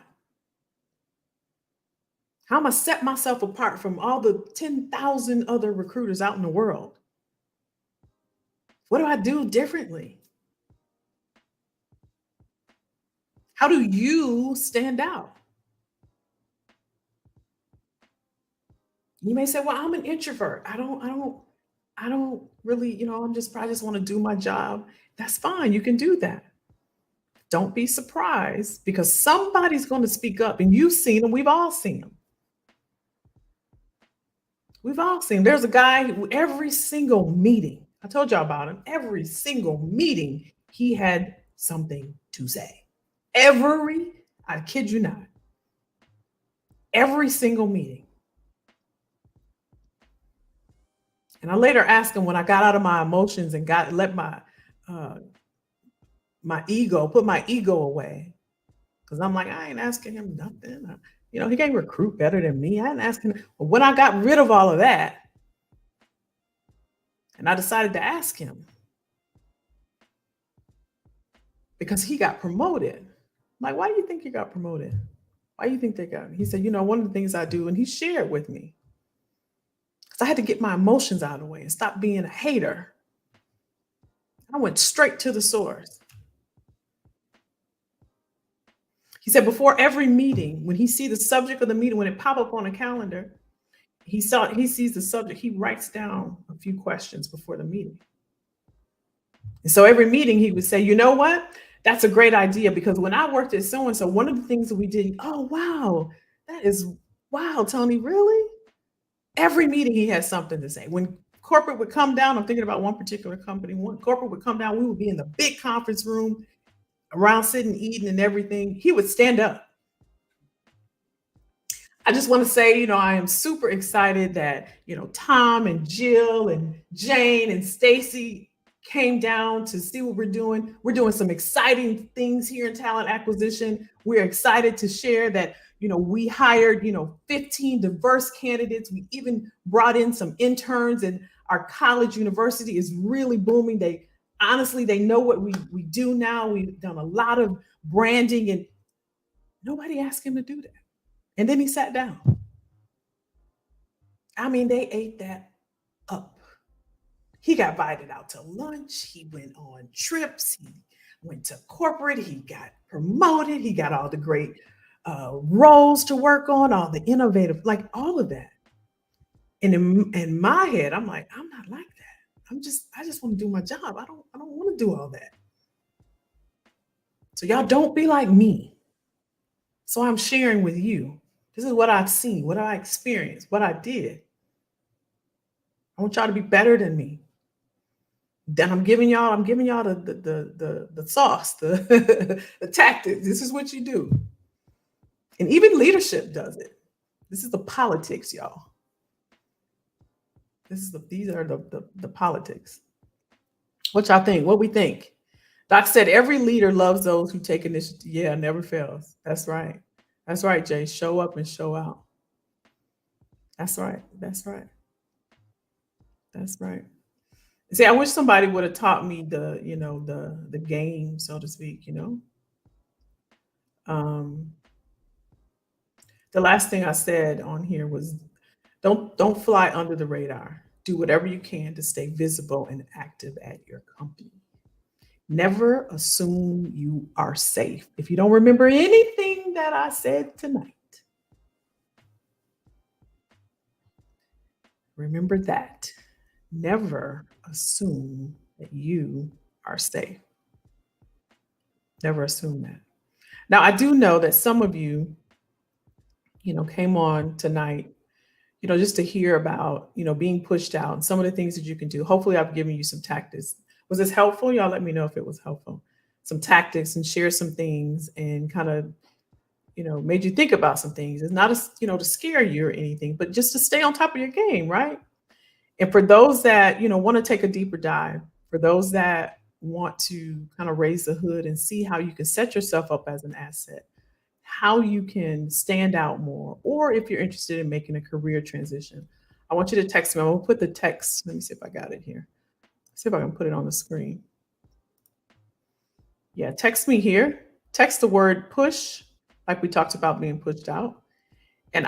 How am I set myself apart from all the 10,000 other recruiters out in the world? What do I do differently? How do you stand out? You may say, well, I'm an introvert. I don't really, I just want to do my job. That's fine. You can do that. Don't be surprised because somebody's going to speak up and you've seen them. We've all seen them. We've all seen. There's a guy who every single meeting, I told y'all about him, every single meeting, he had something to say. I kid you not, every single meeting. And I later asked him when I got out of my emotions and got let uh, my ego put my ego away because I'm like I ain't asking him nothing. He can't recruit better than me. I ain't asking. But when I got rid of all of that and I decided to ask him because he got promoted. I'm like, why do you think he got promoted? Why do you think they got him? He said, one of the things I do, and he shared with me because I had to get my emotions out of the way and stop being a hater. I went straight to the source. He said before every meeting, when he see the subject of the meeting, when it pop up on a calendar, he sees the subject, he writes down a few questions before the meeting. And so every meeting he would say, you know what? That's a great idea because when I worked at so and so, one of the things that we did, oh wow, that is wow, Tony, really? Every meeting he has something to say. When corporate would come down, I'm thinking about one particular company, one corporate would come down, we would be in the big conference room around sitting, eating and everything. He would stand up. I just want to say, I am super excited that, Tom and Jill and Jane and Stacy came down to see what we're doing. We're doing some exciting things here in talent acquisition. We're excited to share that, we hired, 15 diverse candidates. We even brought in some interns, and our college university is really booming. They know what we do now. We've done a lot of branding, and nobody asked him to do that. And then he sat down. I mean, they ate that up. He got invited out to lunch. He went on trips. He went to corporate. He got promoted. He got all the great roles to work on, all the innovative, like all of that. And in my head, I'm like, I'm not like that. I just want to do my job. I don't want to do all that. So y'all don't be like me. So I'm sharing with you. This is what I've seen, what I experienced, what I did. I want y'all to be better than me. Then I'm giving y'all the sauce, the the tactics. This is what you do. And even leadership does it. This is the politics, y'all. These are the politics. What y'all think? What we think? Doc said every leader loves those who take initiative. Yeah, never fails. That's right. That's right, Jay. Show up and show out. That's right. That's right. That's right. See, I wish somebody would have taught me the game, so to speak, Um, the last thing I said on here was don't fly under the radar. Do whatever you can to stay visible and active at your company. Never assume you are safe. If you don't remember anything that I said tonight, remember that. Never assume that you are safe. Never assume that. Now, I do know that some of you, came on tonight, just to hear about, being pushed out and some of the things that you can do. Hopefully, I've given you some tactics. Was this helpful? Y'all let me know if it was helpful. Some tactics and share some things and kind of, made you think about some things. It's not, to scare you or anything, but just to stay on top of your game, right? And for those that, want to take a deeper dive, for those that want to kind of raise the hood and see how you can set yourself up as an asset, how you can stand out more, or if you're interested in making a career transition, I want you to text me. I'm going to put the text. Let me see if I got it here. See if I can put it on the screen. Yeah, text me here. Text the word push, like we talked about being pushed out. And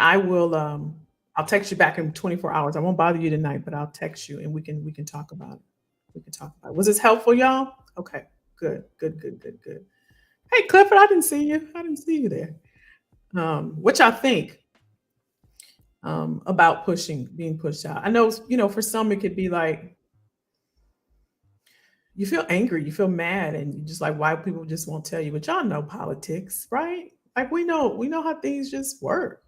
I'll text you back in 24 hours. I won't bother you tonight, but I'll text you and we can talk about it. We can talk about it. Was this helpful, y'all? Okay, good. Hey, Clifford, I didn't see you. I didn't see you there. What y'all think about being pushed out? I know, for some it could be like you feel angry, you feel mad, and you just like why people just won't tell you. But y'all know politics, right? Like we know how things just work.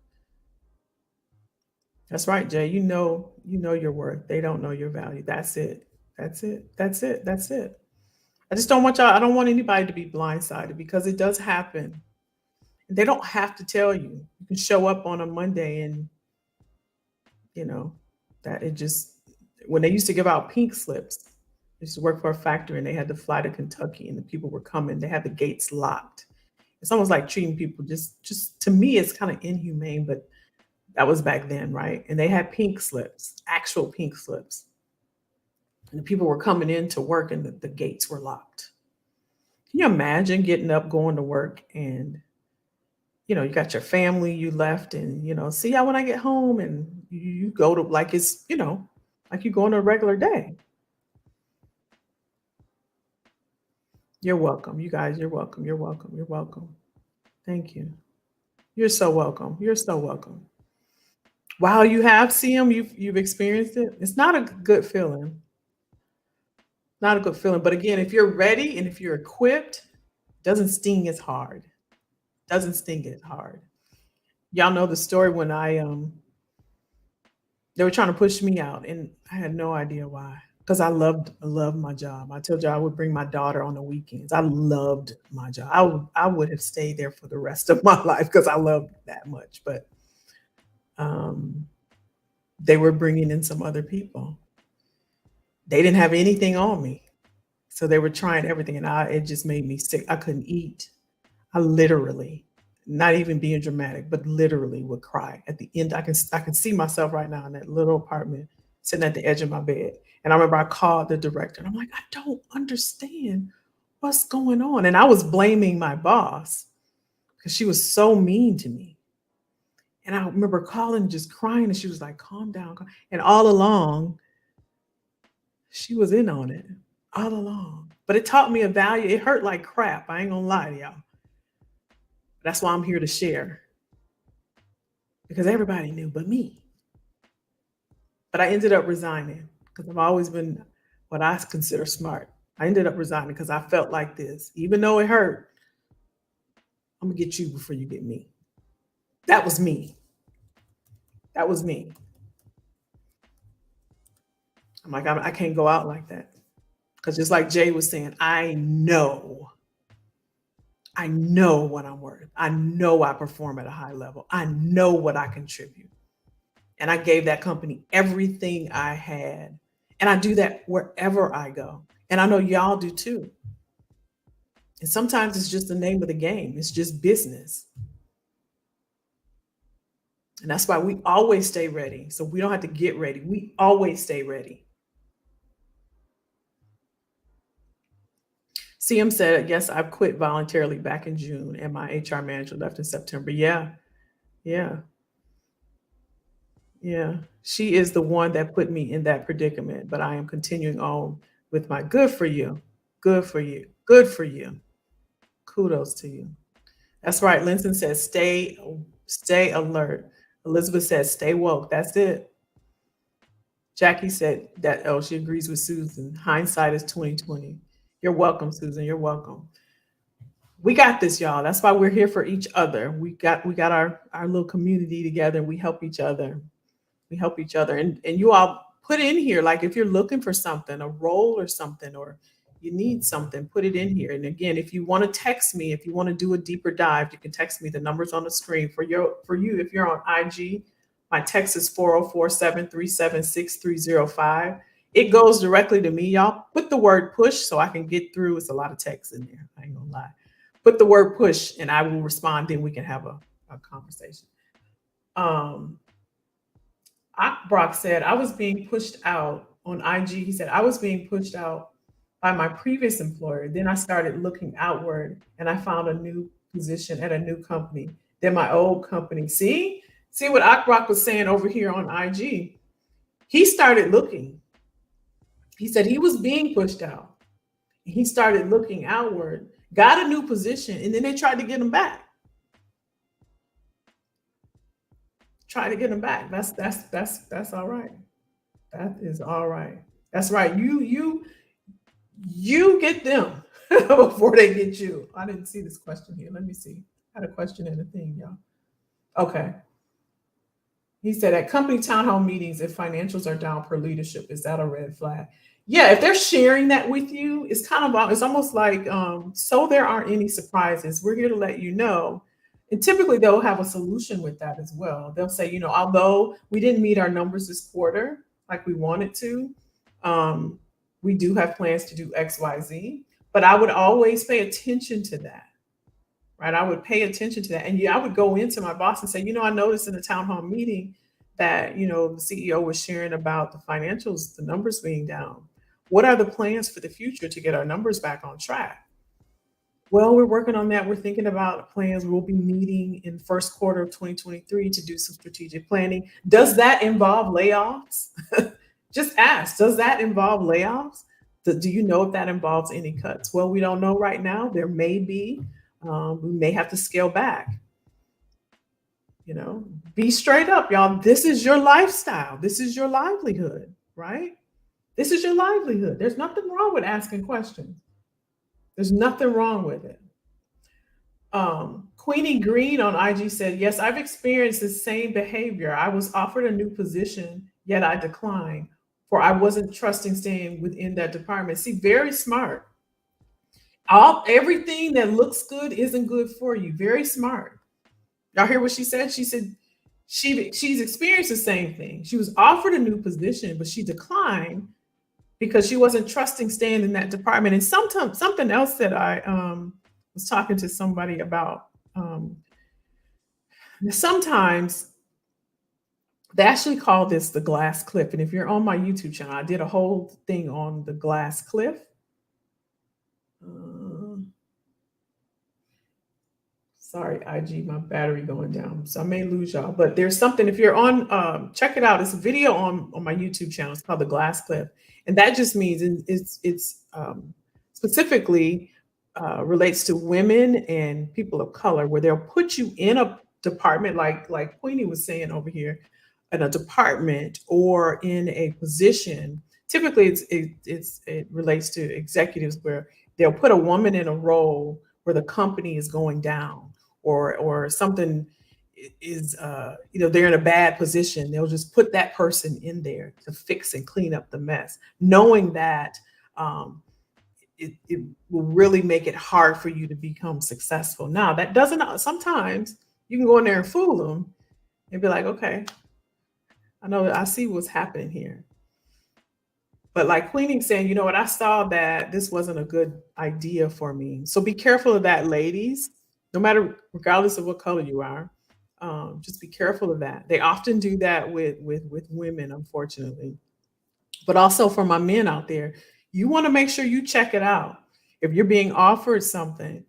That's right, Jay. You know your worth. They don't know your value. That's it. That's it. That's it. That's it. I just don't want y'all, I don't want anybody to be blindsided because it does happen. They don't have to tell you. You can show up on a Monday and, you know, that it just, when they used to give out pink slips, I used to work for a factory and they had to fly to Kentucky and the people were coming. They had the gates locked. It's almost like treating people just to me, it's kind of inhumane, but that was back then, right? And they had pink slips, actual pink slips. And the people were coming in to work and the gates were locked. Can you imagine getting up, going to work, and you got your family you left, and see y'all when I get home, and you go to like it's like you go on a regular day. You're welcome, you guys. You're welcome. You're welcome. You're welcome. Thank you. You're so welcome. You're so welcome. Wow, you have seen them. You've experienced it. It's not a good feeling. Not a good feeling. But again, if you're ready and if you're equipped, it doesn't sting as hard. Doesn't sting as hard. Y'all know the story when they were trying to push me out, and I had no idea why. Because I loved my job. I told you I would bring my daughter on the weekends. I loved my job. I would have stayed there for the rest of my life because I loved it that much. But um, they were bringing in some other people. They didn't have anything on me, so they were trying everything, and it just made me sick. I couldn't eat. I literally, not even being dramatic, but literally would cry at the end. I can see myself right now in that little apartment, sitting at the edge of my bed. And I remember I called the director, and I'm like, I don't understand what's going on. And I was blaming my boss because she was so mean to me. And I remember calling, just crying, and she was like, "Calm down." And all along, she was in on it, all along. But it taught me a value. It hurt like crap. I ain't gonna lie to y'all. That's why I'm here to share, because everybody knew but me. But I ended up resigning because I've always been what I consider smart. I ended up resigning because I felt like this. Even though it hurt, I'm gonna get you before you get me. That was me. That was me. I'm like, I can't go out like that. Because just like Jay was saying, I know what I'm worth. I know I perform at a high level. I know what I contribute. And I gave that company everything I had. And I do that wherever I go. And I know y'all do too. And sometimes it's just the name of the game, it's just business. And that's why we always stay ready. So we don't have to get ready. We always stay ready. CM said, yes, I've quit voluntarily back in June, and my HR manager left in September. Yeah, yeah, yeah. She is the one that put me in that predicament, but I am continuing on with my good for you. Good for you. Good for you. Kudos to you. That's right. Linton says, stay alert. Elizabeth says, stay woke. That's it. Jackie said that, oh, she agrees with Susan. Hindsight is 2020. You're welcome, Susan. You're welcome. We got this, y'all. That's why we're here for each other. We got our little community together, and we help each other. We help each other. And you all put in here, like if you're looking for something, a role or something, or you need something, put it in here. And again, if you want to text me, if you want to do a deeper dive, you can text me. The numbers on the screen for you. If you're on IG, my text is 404-737-6305. It goes directly to me. Y'all put the word push so I can get through. It's a lot of text in there. I ain't gonna lie. Put the word push and I will respond. Then we can have a conversation. Um, Brock said, I was being pushed out on IG. He said, I was being pushed out by my previous employer. Then I started looking outward and I found a new position at a new company. Then my old company. See what Akbrock was saying over here on IG. He started looking. He said he was being pushed out. He started looking outward, got a new position, and then they tried to get him back. Try to get him back. That's all right. That is all right. That's right. You get them before they get you. I didn't see this question here. Let me see. I had a question and a thing, y'all. Okay. He said at company town hall meetings, if financials are down per leadership, is that a red flag? Yeah, if they're sharing that with you, it's kind of it's almost like so there aren't any surprises. We're here to let you know. And typically they'll have a solution with that as well. They'll say, although we didn't meet our numbers this quarter like we wanted to, um, we do have plans to do X, Y, Z. But I would always pay attention to that, right? I would pay attention to that. And yeah, I would go into my boss and say, I noticed in the town hall meeting that, the CEO was sharing about the financials, the numbers being down. What are the plans for the future to get our numbers back on track? Well, we're working on that. We're thinking about plans. We'll be meeting in first quarter of 2023 to do some strategic planning. Does that involve layoffs? Just ask, does that involve layoffs? Do you know if that involves any cuts? Well, we don't know right now. There may be. We may have to scale back. Be straight up, y'all. This is your lifestyle. This is your livelihood, right? This is your livelihood. There's nothing wrong with asking questions. There's nothing wrong with it. Queenie Green on IG said, yes, I've experienced the same behavior. I was offered a new position, yet I declined, for I wasn't trusting staying within that department. See, very smart. Everything that looks good isn't good for you. Very smart. Y'all hear what she said? She said she's experienced the same thing. She was offered a new position, but she declined because she wasn't trusting staying in that department. And something else that I was talking to somebody about. Sometimes they actually call this the glass cliff. And if you're on my YouTube channel, I did a whole thing on the glass cliff. Sorry, IG, my battery going down, so I may lose y'all. But there's something, if you're on, check it out. It's a video on my YouTube channel. It's called the glass cliff, and that just means it's specifically relates to women and people of color, where they'll put you in a department, like Queenie was saying over here, in a department or in a position. Typically, it relates to executives, where they'll put a woman in a role where the company is going down, or something is they're in a bad position. They'll just put that person in there to fix and clean up the mess, knowing that it will really make it hard for you to become successful. Now, that doesn't, sometimes you can go in there and fool them and be like, okay, I see what's happening here. But like Queenie saying, you know what, I saw that this wasn't a good idea for me. So be careful of that, ladies, regardless of what color you are. Just be careful of that. They often do that with women, unfortunately. But also for my men out there, you want to make sure you check it out. If you're being offered something,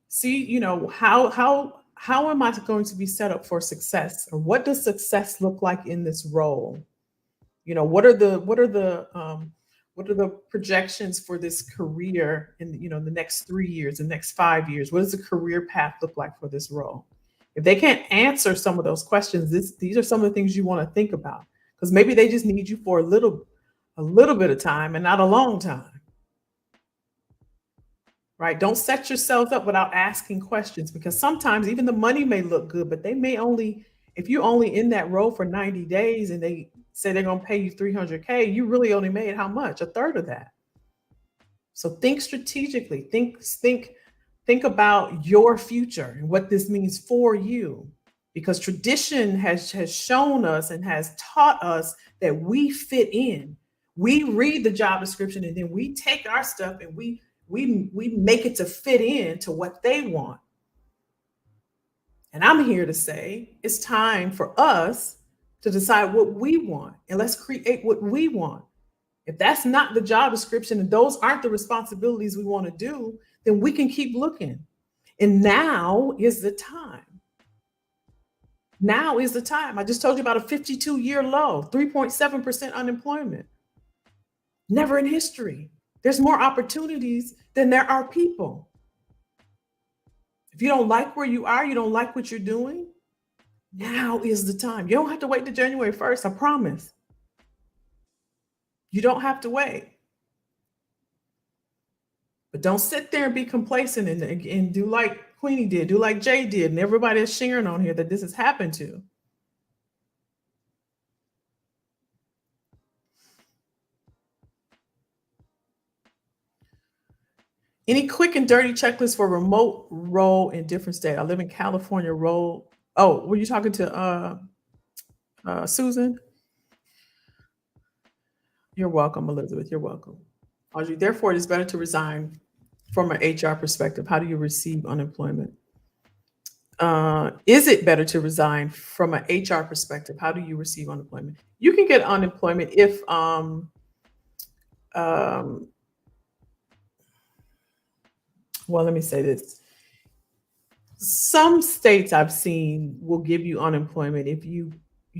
see, how am I going to be set up for success? Or what does success look like in this role? What are the projections for this career in the next 3 years, the next 5 years? What does the career path look like for this role? If they can't answer some of those questions, these are some of the things you want to think about, because maybe they just need you for a little bit of time and not a long time. Right? Don't set yourselves up without asking questions, because sometimes even the money may look good, but they may if you're only in that role for 90 days and they say they're going to pay you $300K, you really only made how much? A third of that. So think strategically. Think about your future and what this means for you, because tradition has shown us and has taught us that we fit in. We read the job description and then we take our stuff and we make it to fit in to what they want. And I'm here to say it's time for us to decide what we want, and let's create what we want. If that's not the job description and those aren't the responsibilities we want to do, then we can keep looking. And now is the time. Now is the time. I just told you about a 52-year low, 3.7% unemployment. Never in history. There's more opportunities than there are people. If you don't like where you are, you don't like what you're doing, now is the time. You don't have to wait to January 1st, I promise. You don't have to wait. But don't sit there and be complacent and do like Queenie did, do like Jay did, and everybody is sharing on here that this has happened to. Any quick and dirty checklist for remote role in different state? I live in California. Role. Oh, were you talking to Susan? You're welcome, Elizabeth. You're welcome. Audrey, therefore, it is better to resign from an HR perspective. How do you receive unemployment? Is it better to resign from an HR perspective? How do you receive unemployment? You can get unemployment if, um, well, let me say this. Some states I've seen will give you unemployment if you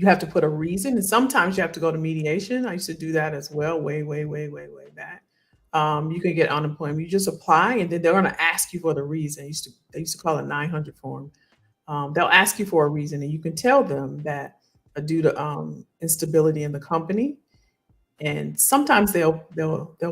have to put a reason, and sometimes you have to go to mediation. I used to do that as well, way, way, way, way, way back. You can get unemployment. You just apply, and then they're going to ask you for the reason. They used to call it 900 form. They'll ask you for a reason, and you can tell them that due to instability in the company, and sometimes they'll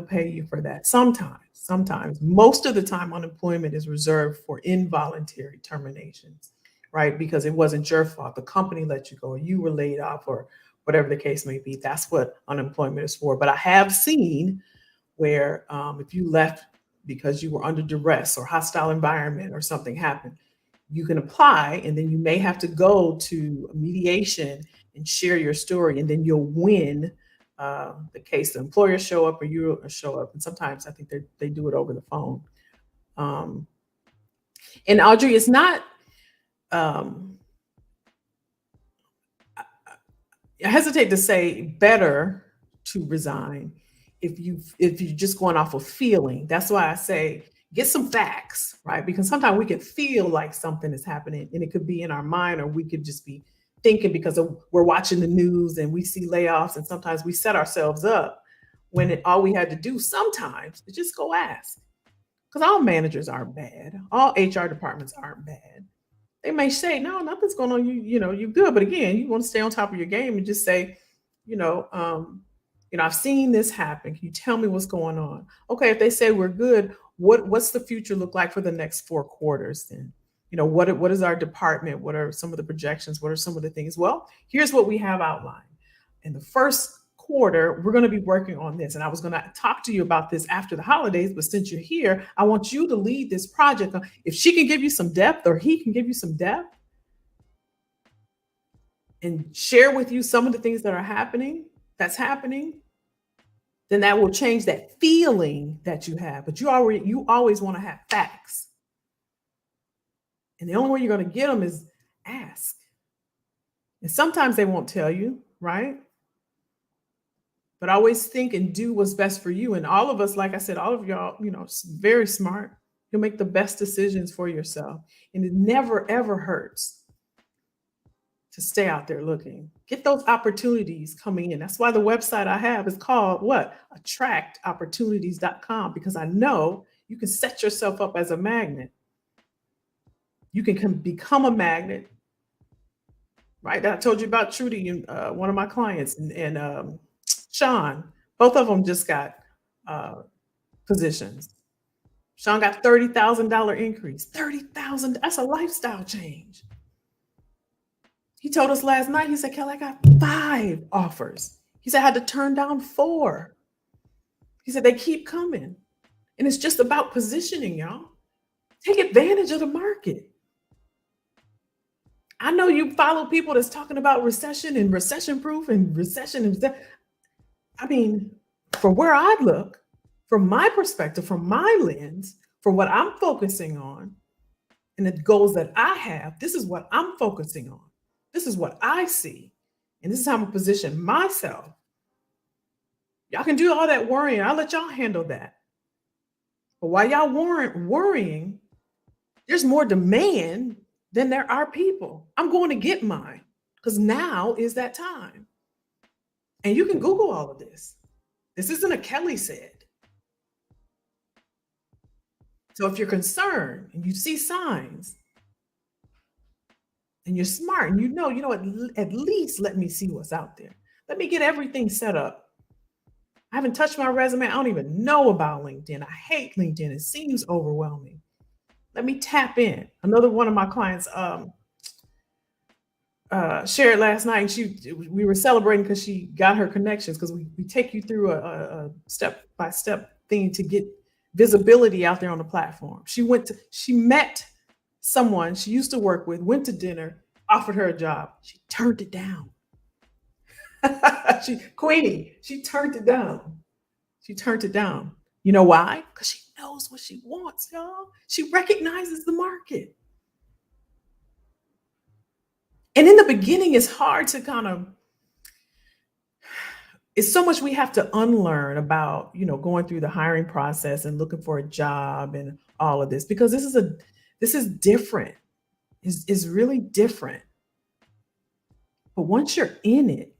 pay you for that. Sometimes, most of the time, unemployment is reserved for involuntary terminations, right? Because it wasn't your fault. The company let you go, or you were laid off, or whatever the case may be. That's what unemployment is for. But I have seen where if you left because you were under duress or hostile environment or something happened, you can apply, and then you may have to go to mediation and share your story, and then you'll win the case. The employer show up or you show up, and sometimes I think they do it over the phone. Um, and Audrey, it's not. Um, I hesitate to say better to resign if you're just going off of feeling. That's why I say get some facts, right? Because sometimes we can feel like something is happening, and it could be in our mind, or we could just be thinking because we're watching the news and we see layoffs, and sometimes we set ourselves up when all we had to do sometimes is just go ask. Because all managers aren't bad, all HR departments aren't bad. They may say, no, nothing's going on. You're good. But again, you want to stay on top of your game and just say, you know, um, I've seen this happen. Can you tell me what's going on? Okay, if they say we're good, what's the future look like for the next 4 quarters then? What is our department? What are some of the projections? What are some of the things? Well, here's what we have outlined. In the first quarter, we're going to be working on this. And I was going to talk to you about this after the holidays, but since you're here, I want you to lead this project. If she can give you some depth, or he can give you some depth and share with you some of the things that's happening, then that will change that feeling that you have. But you always want to have facts. And the only way you're going to get them is ask. And sometimes they won't tell you, right? But always think and do what's best for you. And all of us, like I said, all of y'all, very smart. You'll make the best decisions for yourself. And it never, ever hurts to stay out there looking. Get those opportunities coming in. That's why the website I have is called what? Attractopportunities.com, because I know you can set yourself up as a magnet. You can become a magnet, right? I told you about Trudy and one of my clients, and Sean. Both of them just got positions. Sean got $30,000 increase. 30,000. That's a lifestyle change. He told us last night, he said, Kelly, I got 5 offers. He said, I had to turn down 4. He said, they keep coming. And it's just about positioning, y'all. Take advantage of the market. I know you follow people that's talking about recession and recession proof and recession. I mean, from where I look, from my perspective, from my lens, from what I'm focusing on and the goals that I have, this is what I'm focusing on. This is what I see. And this is how I'm going to position myself. Y'all can do all that worrying. I'll let y'all handle that. But while y'all worrying, there's more demand than there are people. I'm going to get mine because now is that time. And you can Google all of this. This isn't a Kelly said. So if you're concerned and you see signs and you're smart and at least let me see what's out there. Let me get everything set up. I haven't touched my resume. I don't even know about LinkedIn. I hate LinkedIn. It seems overwhelming. Let me tap in. Another one of my clients shared last night. We were celebrating because she got her connections, because we take you through a step-by-step thing to get visibility out there on the platform. She met someone she used to work with, went to dinner, offered her a job. She turned it down. Queenie, she turned it down. She turned it down. You know why? Because she knows what she wants, y'all. She recognizes the market. And in the beginning, it's hard to kind of, it's so much we have to unlearn about, going through the hiring process and looking for a job and all of this, because this is different. It's really different. But once you're in it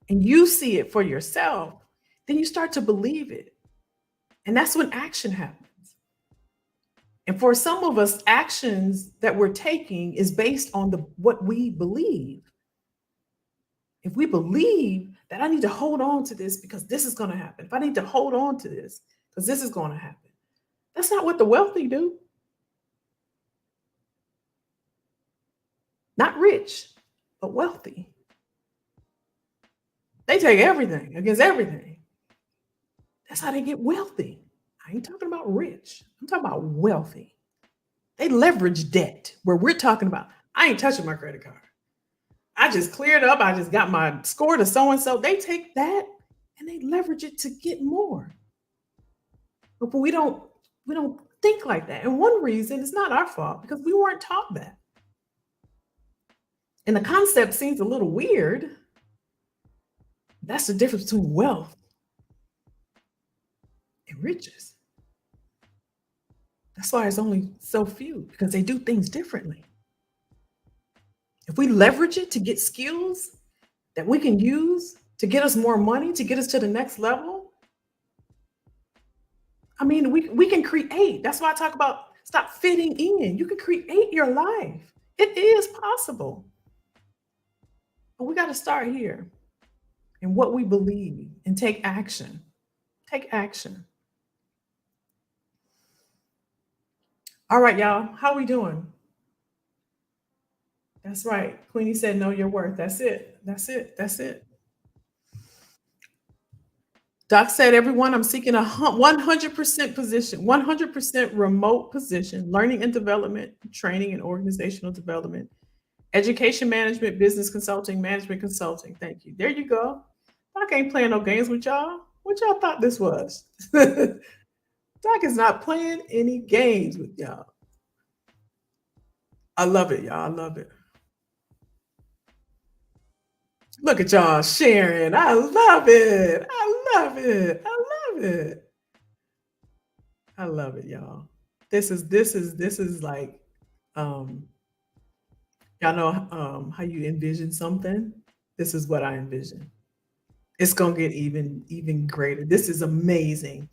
and you see it for yourself, then you start to believe it. And that's when action happens. And for some of us, actions that we're taking is based on what we believe. If we believe that I need to hold on to this because this is going to happen, if I need to hold on to this because this is going to happen, that's not what the wealthy do. Not rich, but wealthy. They take everything against everything. That's how they get wealthy. I ain't talking about rich. I'm talking about wealthy. They leverage debt where we're talking about, I ain't touching my credit card. I just cleared up. I just got my score to so and so. They take that and they leverage it to get more. But we don't think like that. And one reason, it's not our fault because we weren't taught that. And the concept seems a little weird. That's the difference between wealth and riches. That's why it's only so few, because they do things differently. If we leverage it to get skills that we can use to get us more money, to get us to the next level, I mean, we can create. That's why I talk about stop fitting in. You can create your life. It is possible. But we got to start here in what we believe and take action. Take action. All right, y'all. How we doing? That's right. Queenie said, know your worth. That's it. That's it. That's it. Doc said, everyone, I'm seeking a 100% position, 100% remote position, learning and development, training and organizational development, education management, business consulting, management consulting. Thank you. There you go. Doc ain't playing no games with y'all. What y'all thought this was? Doc is not playing any games with y'all. I love it, y'all. I love it. Look at y'all sharing. I love it. I love it. I love it. I love it, y'all. This is like um y'all know how you envision something. This is what I envision. It's gonna get even greater. This is amazing.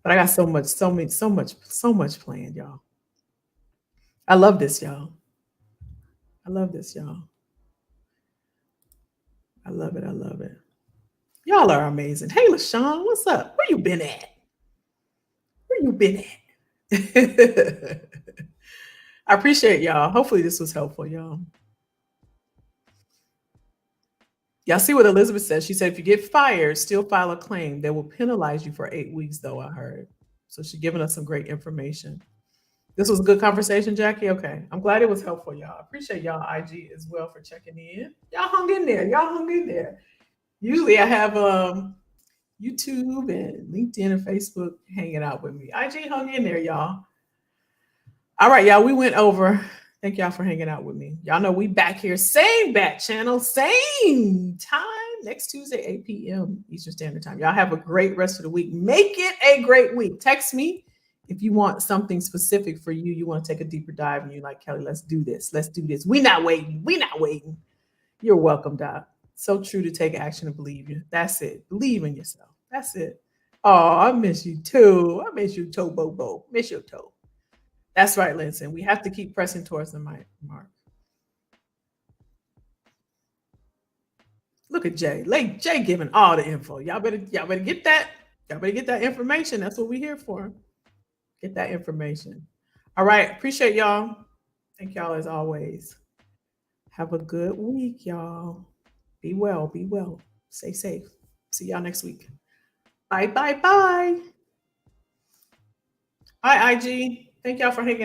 But I got so much planned, y'all. I love this, y'all. I love this, y'all. I love it. I love it. Y'all are amazing. Hey, LaShawn, what's up? Where you been at? Where you been at? I appreciate y'all. Hopefully this was helpful, y'all. Y'all see what Elizabeth said? She said, if you get fired, still file a claim. They will penalize you for 8 weeks, though, I heard. So she's giving us some great information. This was a good conversation, Jackie. Okay. I'm glad it was helpful, y'all. I appreciate y'all IG as well for checking in. Y'all hung in there. Y'all hung in there. Usually I have YouTube and LinkedIn and Facebook hanging out with me. IG hung in there, y'all. All right, y'all. We went over. Thank y'all for hanging out with me. Y'all know we back here, same bat channel, same time next Tuesday, 8 p.m. Eastern Standard Time. Y'all have a great rest of the week. Make it a great week. Text me if you want something specific for you. You want to take a deeper dive and you're like, Kelly, let's do this. Let's do this. We not waiting. We not waiting. You're welcome, Doc. So true to take action and believe you. That's it. Believe in yourself. That's it. Oh, I miss you too. I miss you, Toe Bobo. Miss your toe. That's right, Linson. We have to keep pressing towards the mark. Look at Jay. Like Jay giving all the info. Y'all better get that. Y'all better get that information. That's what we're here for. Get that information. All right. Appreciate y'all. Thank y'all as always. Have a good week, y'all. Be well. Be well. Stay safe. See y'all next week. Bye, bye, bye. Hi, IG. Thank y'all for hanging